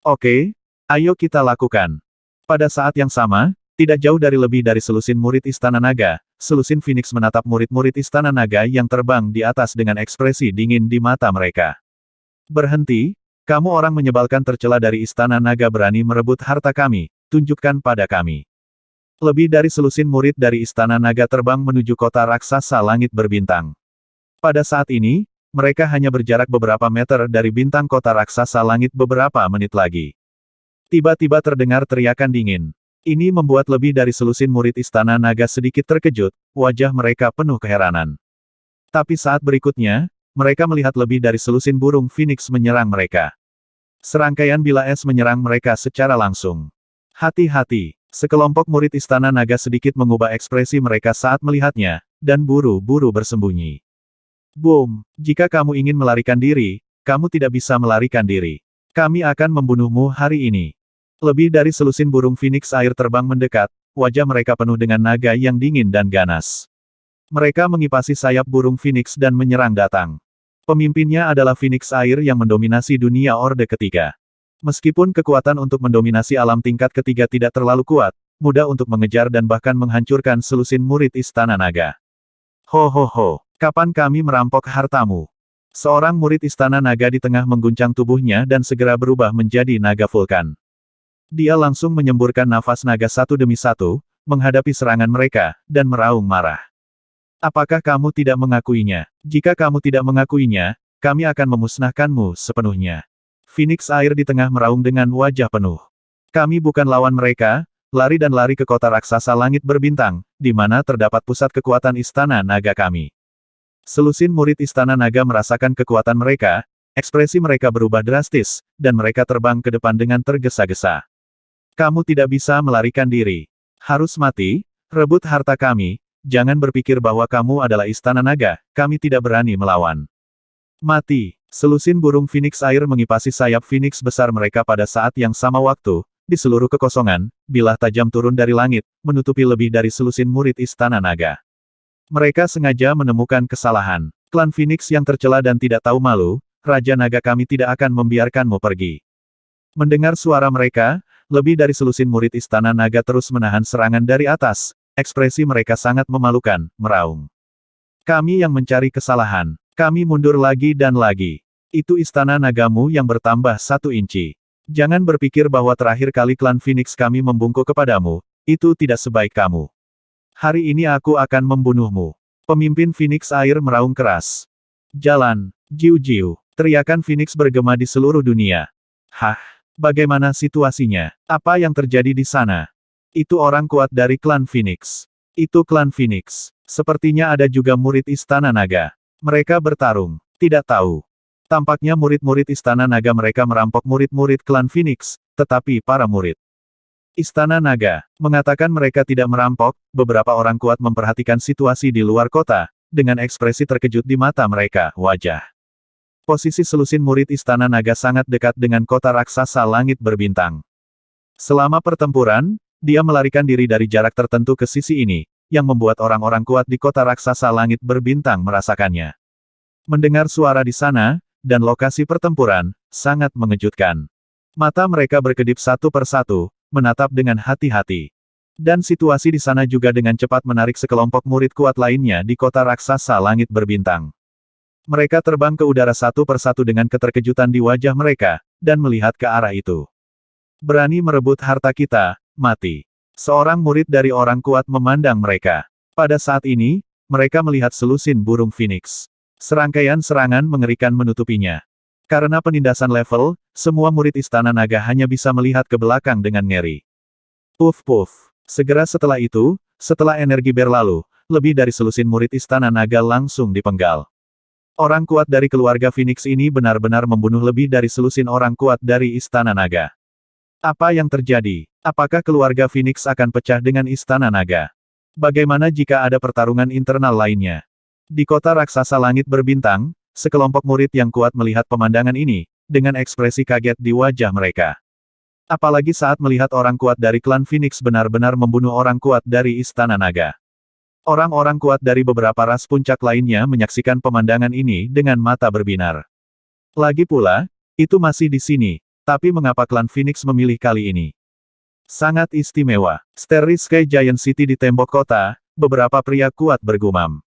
Oke, ayo kita lakukan. Pada saat yang sama, tidak jauh dari lebih dari selusin murid Istana Naga, selusin Phoenix menatap murid-murid Istana Naga yang terbang di atas dengan ekspresi dingin di mata mereka. Berhenti, kamu orang menyebalkan tercela dari Istana Naga berani merebut harta kami, tunjukkan pada kami. Lebih dari selusin murid dari Istana Naga terbang menuju kota raksasa langit berbintang. Pada saat ini, mereka hanya berjarak beberapa meter dari bintang kota raksasa langit beberapa menit lagi. Tiba-tiba terdengar teriakan dingin. Ini membuat lebih dari selusin murid Istana Naga sedikit terkejut, wajah mereka penuh keheranan. Tapi saat berikutnya, mereka melihat lebih dari selusin burung Phoenix menyerang mereka. Serangkaian bila es menyerang mereka secara langsung. Hati-hati, sekelompok murid Istana Naga sedikit mengubah ekspresi mereka saat melihatnya, dan buru-buru bersembunyi. Boom, jika kamu ingin melarikan diri, kamu tidak bisa melarikan diri. Kami akan membunuhmu hari ini. Lebih dari selusin burung Phoenix air terbang mendekat, wajah mereka penuh dengan naga yang dingin dan ganas. Mereka mengipasi sayap burung Phoenix dan menyerang datang. Pemimpinnya adalah Phoenix air yang mendominasi dunia Orde Ketiga. Meskipun kekuatan untuk mendominasi alam tingkat ketiga tidak terlalu kuat, mudah untuk mengejar dan bahkan menghancurkan selusin murid Istana Naga. Ho ho ho, kapan kami merampok hartamu? Seorang murid Istana Naga di tengah mengguncang tubuhnya dan segera berubah menjadi naga vulkan. Dia langsung menyemburkan nafas naga satu demi satu, menghadapi serangan mereka, dan meraung marah. Apakah kamu tidak mengakuinya? Jika kamu tidak mengakuinya, kami akan memusnahkanmu sepenuhnya. Phoenix air di tengah meraung dengan wajah penuh. Kami bukan lawan mereka, lari dan lari ke kota raksasa langit berbintang, di mana terdapat pusat kekuatan Istana Naga kami. Selusin murid Istana Naga merasakan kekuatan mereka, ekspresi mereka berubah drastis, dan mereka terbang ke depan dengan tergesa-gesa. Kamu tidak bisa melarikan diri. Harus mati, rebut harta kami, jangan berpikir bahwa kamu adalah Istana Naga, kami tidak berani melawan. Mati, selusin burung Phoenix air mengipasi sayap Phoenix besar mereka pada saat yang sama waktu, di seluruh kekosongan, bilah tajam turun dari langit, menutupi lebih dari selusin murid Istana Naga. Mereka sengaja menemukan kesalahan. Klan Phoenix yang tercela dan tidak tahu malu, Raja Naga kami tidak akan membiarkanmu pergi. Mendengar suara mereka, lebih dari selusin murid Istana Naga terus menahan serangan dari atas, ekspresi mereka sangat memalukan, meraung. Kami yang mencari kesalahan. Kami mundur lagi dan lagi. Itu Istana Nagamu yang bertambah 1 inci. Jangan berpikir bahwa terakhir kali klan Phoenix kami membungkuk kepadamu, itu tidak sebaik kamu. Hari ini aku akan membunuhmu. Pemimpin Phoenix air meraung keras. Jalan, jiu-jiu. Teriakan Phoenix bergema di seluruh dunia. Hah? Bagaimana situasinya? Apa yang terjadi di sana? Itu orang kuat dari klan Phoenix. Itu klan Phoenix. Sepertinya ada juga murid Istana Naga. Mereka bertarung. Tidak tahu. Tampaknya murid-murid Istana Naga mereka merampok murid-murid klan Phoenix, tetapi para murid Istana Naga mengatakan mereka tidak merampok. Beberapa orang kuat memperhatikan situasi di luar kota, dengan ekspresi terkejut di mata mereka, wajah. Posisi selusin murid Istana Naga sangat dekat dengan kota raksasa langit berbintang. Selama pertempuran, dia melarikan diri dari jarak tertentu ke sisi ini, yang membuat orang-orang kuat di kota raksasa langit berbintang merasakannya. Mendengar suara di sana, dan lokasi pertempuran, sangat mengejutkan. Mata mereka berkedip satu persatu, menatap dengan hati-hati. Dan situasi di sana juga dengan cepat menarik sekelompok murid kuat lainnya di kota raksasa langit berbintang. Mereka terbang ke udara satu persatu dengan keterkejutan di wajah mereka, dan melihat ke arah itu. Berani merebut harta kita, mati. Seorang murid dari orang kuat memandang mereka. Pada saat ini, mereka melihat selusin burung phoenix. Serangkaian serangan mengerikan menutupinya. Karena penindasan level, semua murid Istana Naga hanya bisa melihat ke belakang dengan ngeri. Puff-puff. Segera setelah itu, setelah energi berlalu, lebih dari selusin murid Istana Naga langsung dipenggal. Orang kuat dari keluarga Phoenix ini benar-benar membunuh lebih dari selusin orang kuat dari Istana Naga. Apa yang terjadi? Apakah keluarga Phoenix akan pecah dengan Istana Naga? Bagaimana jika ada pertarungan internal lainnya? Di kota raksasa langit berbintang, sekelompok murid yang kuat melihat pemandangan ini, dengan ekspresi kaget di wajah mereka. Apalagi saat melihat orang kuat dari klan Phoenix benar-benar membunuh orang kuat dari Istana Naga. Orang-orang kuat dari beberapa ras puncak lainnya menyaksikan pemandangan ini dengan mata berbinar. Lagi pula, itu masih di sini, tapi mengapa klan Phoenix memilih kali ini? Sangat istimewa. Starry Sky Giant City di tembok kota, beberapa pria kuat bergumam.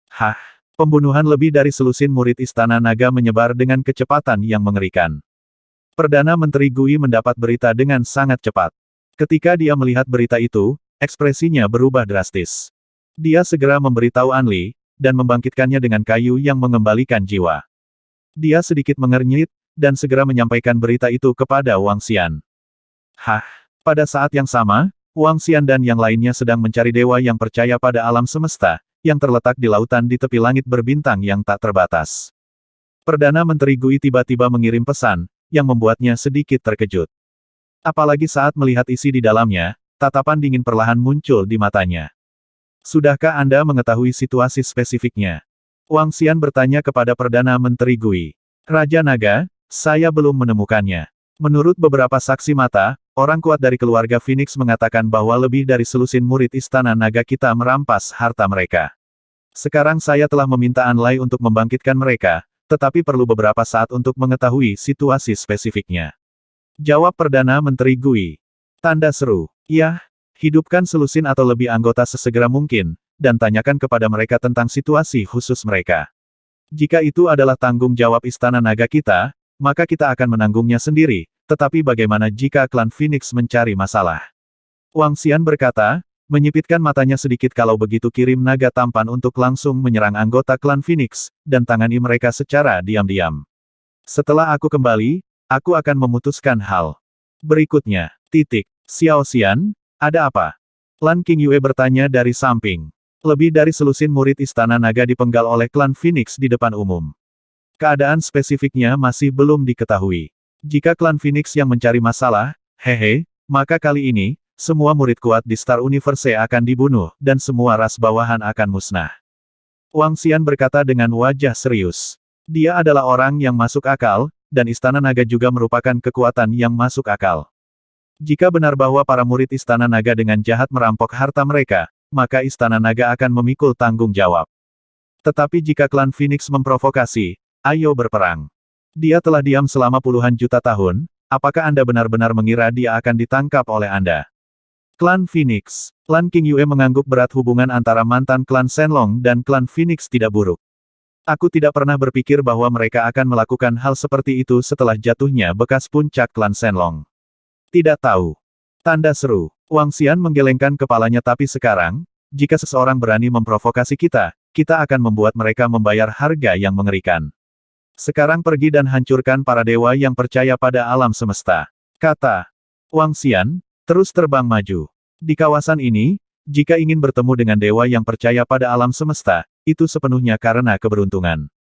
Hah, pembunuhan lebih dari selusin murid Istana Naga menyebar dengan kecepatan yang mengerikan. Perdana Menteri Gui mendapat berita dengan sangat cepat. Ketika dia melihat berita itu, ekspresinya berubah drastis. Dia segera memberitahu Anli, dan membangkitkannya dengan kayu yang mengembalikan jiwa. Dia sedikit mengernyit, dan segera menyampaikan berita itu kepada Wang Xian. Hah? Pada saat yang sama, Wang Xian dan yang lainnya sedang mencari dewa yang percaya pada alam semesta, yang terletak di lautan di tepi langit berbintang yang tak terbatas. Perdana Menteri Gui tiba-tiba mengirim pesan, yang membuatnya sedikit terkejut. Apalagi saat melihat isi di dalamnya, tatapan dingin perlahan muncul di matanya. Sudahkah Anda mengetahui situasi spesifiknya? Wang Xian bertanya kepada Perdana Menteri Gui. Raja Naga, saya belum menemukannya. Menurut beberapa saksi mata, orang kuat dari keluarga Phoenix mengatakan bahwa lebih dari selusin murid Istana Naga kita merampas harta mereka. Sekarang saya telah meminta Anlai untuk membangkitkan mereka, tetapi perlu beberapa saat untuk mengetahui situasi spesifiknya. Jawab Perdana Menteri Gui. Tanda seru. Yah, hidupkan selusin atau lebih anggota sesegera mungkin, dan tanyakan kepada mereka tentang situasi khusus mereka. Jika itu adalah tanggung jawab Istana Naga kita, maka kita akan menanggungnya sendiri, tetapi bagaimana jika klan Phoenix mencari masalah? Wang Xian berkata, menyipitkan matanya sedikit kalau begitu kirim naga tampan untuk langsung menyerang anggota klan Phoenix, dan tangani mereka secara diam-diam. Setelah aku kembali, aku akan memutuskan hal berikutnya. Xiao Xian, ada apa? Lan Qingyue bertanya dari samping. Lebih dari selusin murid Istana Naga dipenggal oleh klan Phoenix di depan umum. Keadaan spesifiknya masih belum diketahui. Jika klan Phoenix yang mencari masalah, hehe, maka kali ini, semua murid kuat di Star Universe akan dibunuh, dan semua ras bawahan akan musnah. Wang Xian berkata dengan wajah serius. Dia adalah orang yang masuk akal, dan Istana Naga juga merupakan kekuatan yang masuk akal. Jika benar bahwa para murid Istana Naga dengan jahat merampok harta mereka, maka Istana Naga akan memikul tanggung jawab. Tetapi jika klan Phoenix memprovokasi, ayo berperang. Dia telah diam selama puluhan juta tahun, apakah Anda benar-benar mengira dia akan ditangkap oleh Anda? Klan Phoenix. Lan Qingyue mengangguk berat hubungan antara mantan klan Shenlong dan klan Phoenix tidak buruk. Aku tidak pernah berpikir bahwa mereka akan melakukan hal seperti itu setelah jatuhnya bekas puncak klan Shenlong. Tidak tahu. Tanda seru. Wang Xian menggelengkan kepalanya tapi sekarang, jika seseorang berani memprovokasi kita, kita akan membuat mereka membayar harga yang mengerikan. Sekarang pergi dan hancurkan para dewa yang percaya pada alam semesta. Kata Wang Xian, terus terbang maju. Di kawasan ini, jika ingin bertemu dengan dewa yang percaya pada alam semesta, itu sepenuhnya karena keberuntungan.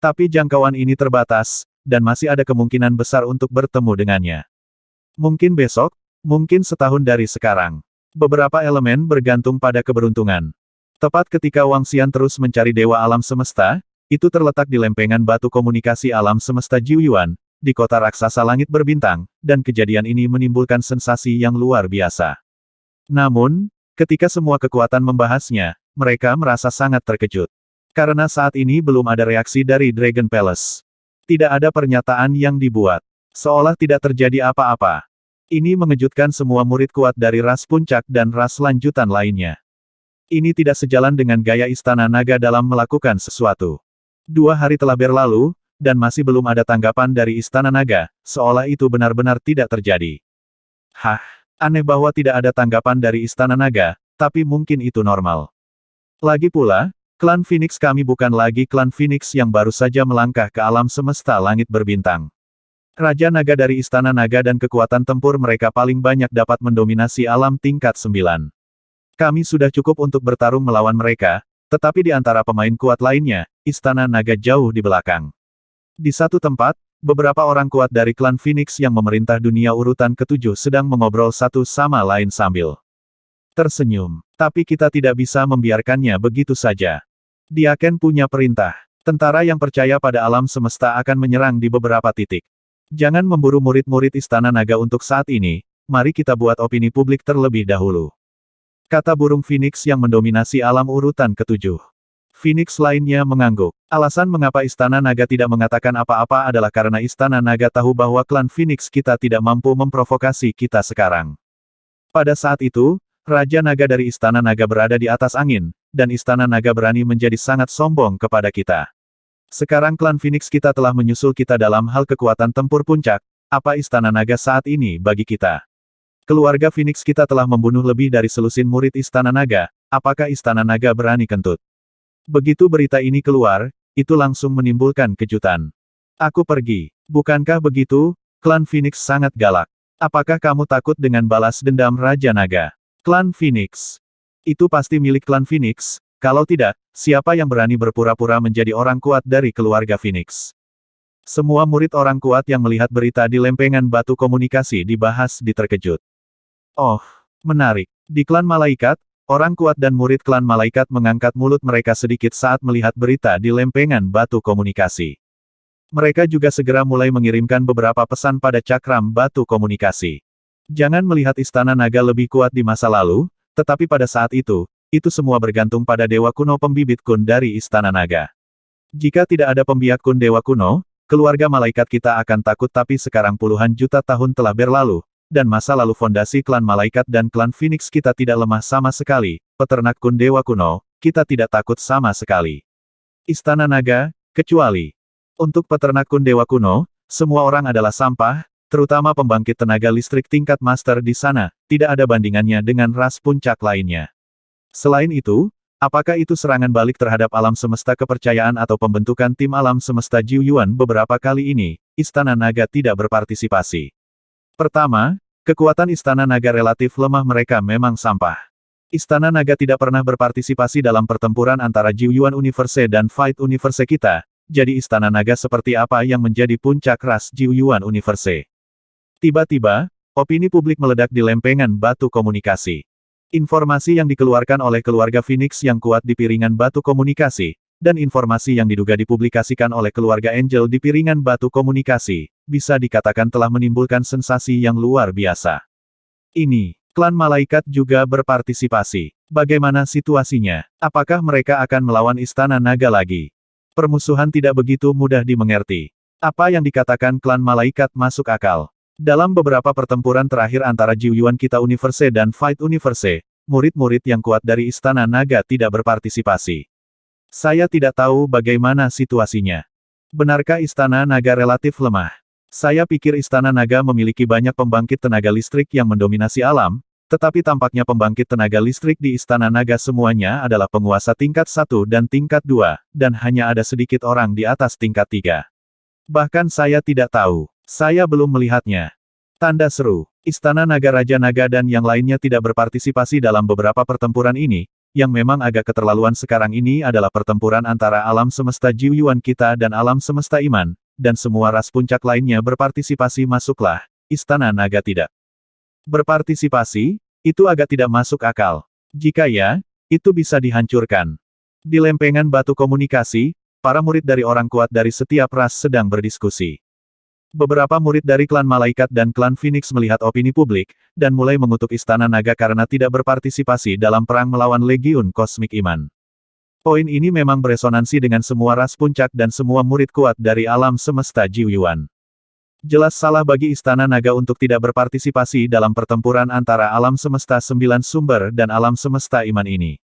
Tapi jangkauan ini terbatas, dan masih ada kemungkinan besar untuk bertemu dengannya. Mungkin besok, mungkin setahun dari sekarang. Beberapa elemen bergantung pada keberuntungan. Tepat ketika Wang Xian terus mencari dewa alam semesta, itu terletak di lempengan batu komunikasi alam semesta Jiuyuan, di kota raksasa langit berbintang, dan kejadian ini menimbulkan sensasi yang luar biasa. Namun, ketika semua kekuatan membahasnya, mereka merasa sangat terkejut. Karena saat ini belum ada reaksi dari Dragon Palace. Tidak ada pernyataan yang dibuat. Seolah tidak terjadi apa-apa. Ini mengejutkan semua murid kuat dari ras puncak dan ras lanjutan lainnya. Ini tidak sejalan dengan gaya Istana Naga dalam melakukan sesuatu. 2 hari telah berlalu, dan masih belum ada tanggapan dari Istana Naga, seolah itu benar-benar tidak terjadi. Hah, aneh bahwa tidak ada tanggapan dari Istana Naga, tapi mungkin itu normal. Lagi pula, klan Phoenix kami bukan lagi klan Phoenix yang baru saja melangkah ke alam semesta langit berbintang. Raja Naga dari Istana Naga dan kekuatan tempur mereka paling banyak dapat mendominasi alam tingkat 9. Kami sudah cukup untuk bertarung melawan mereka, tetapi di antara pemain kuat lainnya, Istana Naga jauh di belakang. Di satu tempat, beberapa orang kuat dari klan Phoenix yang memerintah dunia urutan ke-7 sedang mengobrol satu sama lain sambil tersenyum. Tapi kita tidak bisa membiarkannya begitu saja. Diaken punya perintah. Tentara yang percaya pada alam semesta akan menyerang di beberapa titik. Jangan memburu murid-murid Istana Naga untuk saat ini, mari kita buat opini publik terlebih dahulu. Kata burung Phoenix yang mendominasi alam urutan ke-7. Phoenix lainnya mengangguk. Alasan mengapa Istana Naga tidak mengatakan apa-apa adalah karena Istana Naga tahu bahwa klan Phoenix kita tidak mampu memprovokasi kita sekarang. Pada saat itu, Raja Naga dari Istana Naga berada di atas angin, dan Istana Naga berani menjadi sangat sombong kepada kita. Sekarang klan Phoenix kita telah menyusul kita dalam hal kekuatan tempur puncak, apa Istana Naga saat ini bagi kita? Keluarga Phoenix kita telah membunuh lebih dari selusin murid Istana Naga, apakah Istana Naga berani kentut? Begitu berita ini keluar, itu langsung menimbulkan kejutan. Aku pergi. Bukankah begitu? Klan Phoenix sangat galak. Apakah kamu takut dengan balas dendam Raja Naga? Klan Phoenix. Itu pasti milik klan Phoenix. Kalau tidak, siapa yang berani berpura-pura menjadi orang kuat dari keluarga Phoenix? Semua murid orang kuat yang melihat berita di lempengan batu komunikasi dibahas di terkejut. Oh, menarik. Di klan malaikat, orang kuat dan murid klan malaikat mengangkat mulut mereka sedikit saat melihat berita di lempengan batu komunikasi. Mereka juga segera mulai mengirimkan beberapa pesan pada cakram batu komunikasi. Jangan melihat Istana Naga lebih kuat di masa lalu, tetapi pada saat itu semua bergantung pada Dewa Kuno pembibit kun dari Istana Naga. Jika tidak ada pembiak kun Dewa Kuno, keluarga malaikat kita akan takut tapi sekarang puluhan juta tahun telah berlalu, dan masa lalu fondasi klan malaikat dan klan Phoenix kita tidak lemah sama sekali, peternak kun Dewa Kuno, kita tidak takut sama sekali. Istana Naga, kecuali untuk peternak kun Dewa Kuno, semua orang adalah sampah, terutama pembangkit tenaga listrik tingkat master di sana, tidak ada bandingannya dengan ras puncak lainnya. Selain itu, apakah itu serangan balik terhadap alam semesta kepercayaan atau pembentukan tim alam semesta Jiu Yuan beberapa kali ini, Istana Naga tidak berpartisipasi. Pertama, kekuatan Istana Naga relatif lemah mereka memang sampah. Istana Naga tidak pernah berpartisipasi dalam pertempuran antara Jiu Yuan Universe dan Fight Universe kita, jadi Istana Naga seperti apa yang menjadi puncak ras Jiu Yuan Universe. Tiba-tiba, opini publik meledak di lempengan batu komunikasi. Informasi yang dikeluarkan oleh keluarga Phoenix yang kuat di piringan batu komunikasi, dan informasi yang diduga dipublikasikan oleh keluarga Angel di piringan batu komunikasi, bisa dikatakan telah menimbulkan sensasi yang luar biasa. Ini, klan malaikat juga berpartisipasi. Bagaimana situasinya? Apakah mereka akan melawan Istana Naga lagi? Permusuhan tidak begitu mudah dimengerti. Apa yang dikatakan klan malaikat masuk akal. Dalam beberapa pertempuran terakhir antara Jiu Yuan kita Universe dan Fight Universe, murid-murid yang kuat dari Istana Naga tidak berpartisipasi. Saya tidak tahu bagaimana situasinya. Benarkah Istana Naga relatif lemah? Saya pikir Istana Naga memiliki banyak pembangkit tenaga listrik yang mendominasi alam, tetapi tampaknya pembangkit tenaga listrik di Istana Naga semuanya adalah penguasa tingkat 1 dan tingkat 2, dan hanya ada sedikit orang di atas tingkat 3. Bahkan saya tidak tahu. Saya belum melihatnya. Tanda seru. Istana Naga Raja Naga dan yang lainnya tidak berpartisipasi dalam beberapa pertempuran ini, yang memang agak keterlaluan sekarang ini adalah pertempuran antara alam semesta Jiu Yuan kita dan alam semesta iman, dan semua ras puncak lainnya berpartisipasi masuklah, Istana Naga tidak berpartisipasi, itu agak tidak masuk akal. Jika ya, itu bisa dihancurkan. Di lempengan batu komunikasi, para murid dari orang kuat dari setiap ras sedang berdiskusi. Beberapa murid dari klan malaikat dan klan Phoenix melihat opini publik, dan mulai mengutuk Istana Naga karena tidak berpartisipasi dalam perang melawan Legiun Kosmik Iman. Poin ini memang beresonansi dengan semua ras puncak dan semua murid kuat dari alam semesta Jiu Yuan. Jelas salah bagi Istana Naga untuk tidak berpartisipasi dalam pertempuran antara alam semesta 9 sumber dan alam semesta iman ini.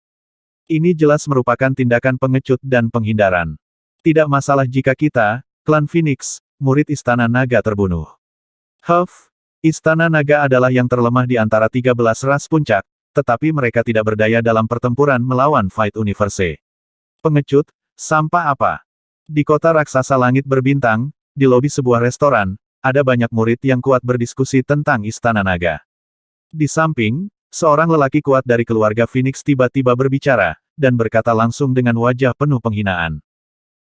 Ini jelas merupakan tindakan pengecut dan penghindaran. Tidak masalah jika kita, klan Phoenix, murid Istana Naga terbunuh. Huff, Istana Naga adalah yang terlemah di antara 13 ras puncak, tetapi mereka tidak berdaya dalam pertempuran melawan Fight Universe. Pengecut, sampah apa? Di kota raksasa langit berbintang, di lobi sebuah restoran, ada banyak murid yang kuat berdiskusi tentang Istana Naga. Di samping, seorang lelaki kuat dari keluarga Phoenix tiba-tiba berbicara, dan berkata langsung dengan wajah penuh penghinaan.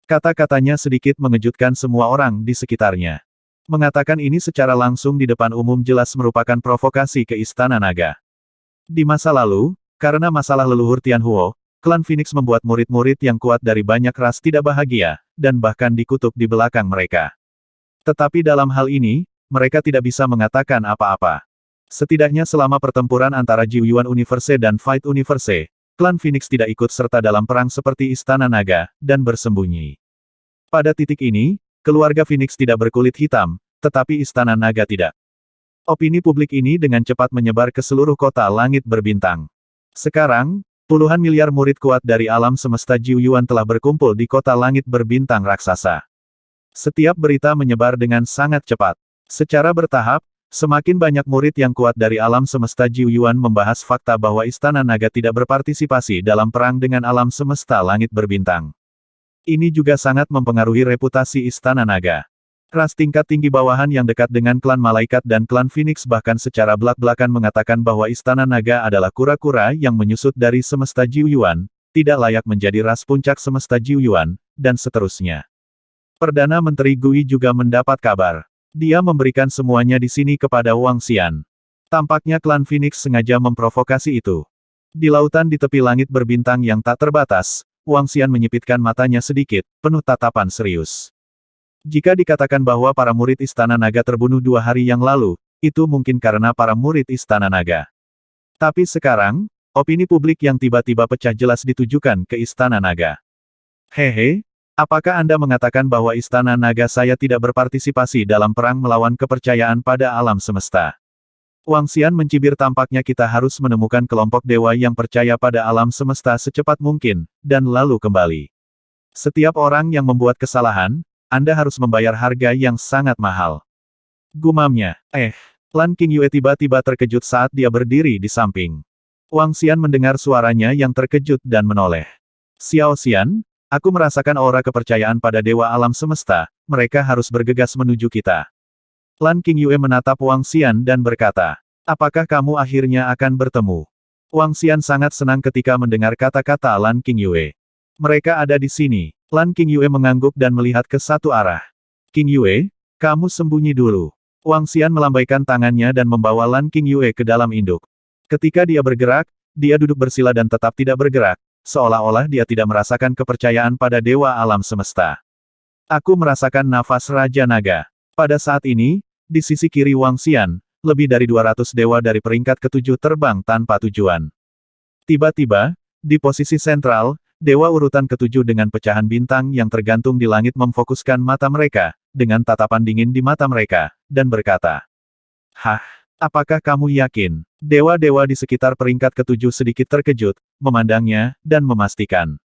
Kata-katanya sedikit mengejutkan semua orang di sekitarnya. Mengatakan ini secara langsung di depan umum jelas merupakan provokasi ke Istana Naga. Di masa lalu, karena masalah leluhur Tianhuo, klan Phoenix membuat murid-murid yang kuat dari banyak ras tidak bahagia, dan bahkan dikutuk di belakang mereka. Tetapi dalam hal ini, mereka tidak bisa mengatakan apa-apa. Setidaknya selama pertempuran antara Jiuyuan Universe dan Fight Universe, klan Phoenix tidak ikut serta dalam perang seperti Istana Naga, dan bersembunyi. Pada titik ini, keluarga Phoenix tidak berkulit hitam, tetapi Istana Naga tidak. Opini publik ini dengan cepat menyebar ke seluruh kota langit berbintang. Sekarang, puluhan miliar murid kuat dari alam semesta Jiuyuan telah berkumpul di kota langit berbintang raksasa. Setiap berita menyebar dengan sangat cepat. Secara bertahap, semakin banyak murid yang kuat dari alam semesta Jiuyuan membahas fakta bahwa Istana Naga tidak berpartisipasi dalam perang dengan alam semesta langit berbintang. Ini juga sangat mempengaruhi reputasi Istana Naga. Ras tingkat tinggi bawahan yang dekat dengan klan Malaikat dan klan Phoenix bahkan secara belak-belakan mengatakan bahwa Istana Naga adalah kura-kura yang menyusut dari semesta Jiuyuan, tidak layak menjadi ras puncak semesta Jiuyuan, dan seterusnya. Perdana Menteri Gui juga mendapat kabar. Dia memberikan semuanya di sini kepada Wang Xian. Tampaknya klan Phoenix sengaja memprovokasi itu. Di lautan di tepi langit berbintang yang tak terbatas, Wang Xian menyipitkan matanya sedikit, penuh tatapan serius. Jika dikatakan bahwa para murid Istana Naga terbunuh 2 hari yang lalu, itu mungkin karena para murid Istana Naga. Tapi sekarang, opini publik yang tiba-tiba pecah jelas ditujukan ke Istana Naga. Hehe, apakah Anda mengatakan bahwa Istana Naga saya tidak berpartisipasi dalam perang melawan kepercayaan pada alam semesta? Wang Xian mencibir, tampaknya kita harus menemukan kelompok dewa yang percaya pada alam semesta secepat mungkin, dan lalu kembali. Setiap orang yang membuat kesalahan, Anda harus membayar harga yang sangat mahal. Gumamnya, Lan Qingyue tiba-tiba terkejut saat dia berdiri di samping. Wang Xian mendengar suaranya yang terkejut dan menoleh. Xiao Xian, aku merasakan aura kepercayaan pada dewa alam semesta, mereka harus bergegas menuju kita. Lan Qingyue menatap Wang Xian dan berkata, apakah kamu akhirnya akan bertemu? Wang Xian sangat senang ketika mendengar kata-kata Lan Qingyue. Mereka ada di sini. Lan Qingyue mengangguk dan melihat ke satu arah. Qingyue, kamu sembunyi dulu. Wang Xian melambaikan tangannya dan membawa Lan Qingyue ke dalam induk. Ketika dia bergerak, dia duduk bersila dan tetap tidak bergerak, seolah-olah dia tidak merasakan kepercayaan pada dewa alam semesta. Aku merasakan nafas Raja Naga. Pada saat ini, di sisi kiri Wang Xian, lebih dari 200 dewa dari peringkat ke-7 terbang tanpa tujuan. Tiba-tiba, di posisi sentral, dewa urutan ke-7 dengan pecahan bintang yang tergantung di langit memfokuskan mata mereka, dengan tatapan dingin di mata mereka, dan berkata, hah, apakah kamu yakin? Dewa-dewa di sekitar peringkat ke-7 sedikit terkejut, memandangnya, dan memastikan.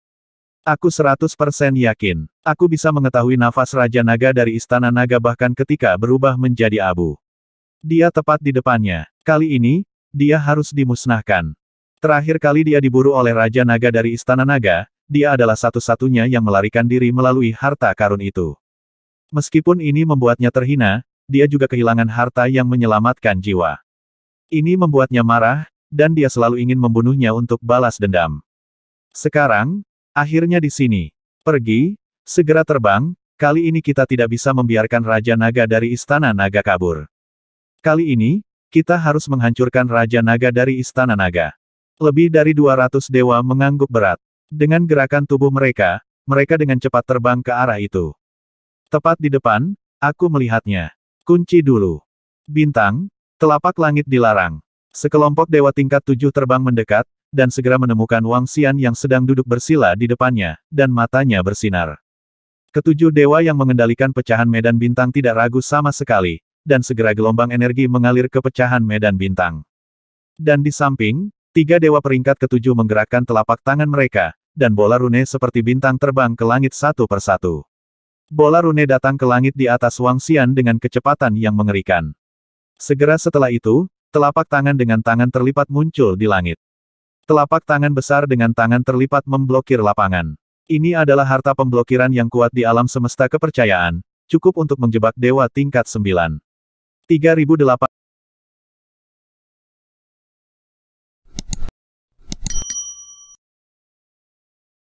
Aku 100% yakin. Aku bisa mengetahui nafas Raja Naga dari Istana Naga bahkan ketika berubah menjadi abu. Dia tepat di depannya. Kali ini, dia harus dimusnahkan. Terakhir kali dia diburu oleh Raja Naga dari Istana Naga, dia adalah satu-satunya yang melarikan diri melalui harta karun itu. Meskipun ini membuatnya terhina, dia juga kehilangan harta yang menyelamatkan jiwa. Ini membuatnya marah, dan dia selalu ingin membunuhnya untuk balas dendam. Sekarang, akhirnya di sini. Pergi, segera terbang, kali ini kita tidak bisa membiarkan Raja Naga dari Istana Naga kabur. Kali ini, kita harus menghancurkan Raja Naga dari Istana Naga. Lebih dari 200 dewa mengangguk berat. Dengan gerakan tubuh mereka, mereka dengan cepat terbang ke arah itu. Tepat di depan, aku melihatnya. Kunci dulu. Bintang, telapak langit dilarang. Sekelompok dewa tingkat 7 terbang mendekat, dan segera menemukan Wang Xian yang sedang duduk bersila di depannya, dan matanya bersinar. Ketujuh dewa yang mengendalikan pecahan medan bintang tidak ragu sama sekali, dan segera gelombang energi mengalir ke pecahan medan bintang. Dan di samping, 3 dewa peringkat ke-7 menggerakkan telapak tangan mereka, dan bola rune seperti bintang terbang ke langit satu persatu. Bola rune datang ke langit di atas Wang Xian dengan kecepatan yang mengerikan. Segera setelah itu, telapak tangan dengan tangan terlipat muncul di langit. Telapak tangan besar dengan tangan terlipat memblokir lapangan. Ini adalah harta pemblokiran yang kuat di alam semesta kepercayaan, cukup untuk menjebak dewa tingkat 9. 3008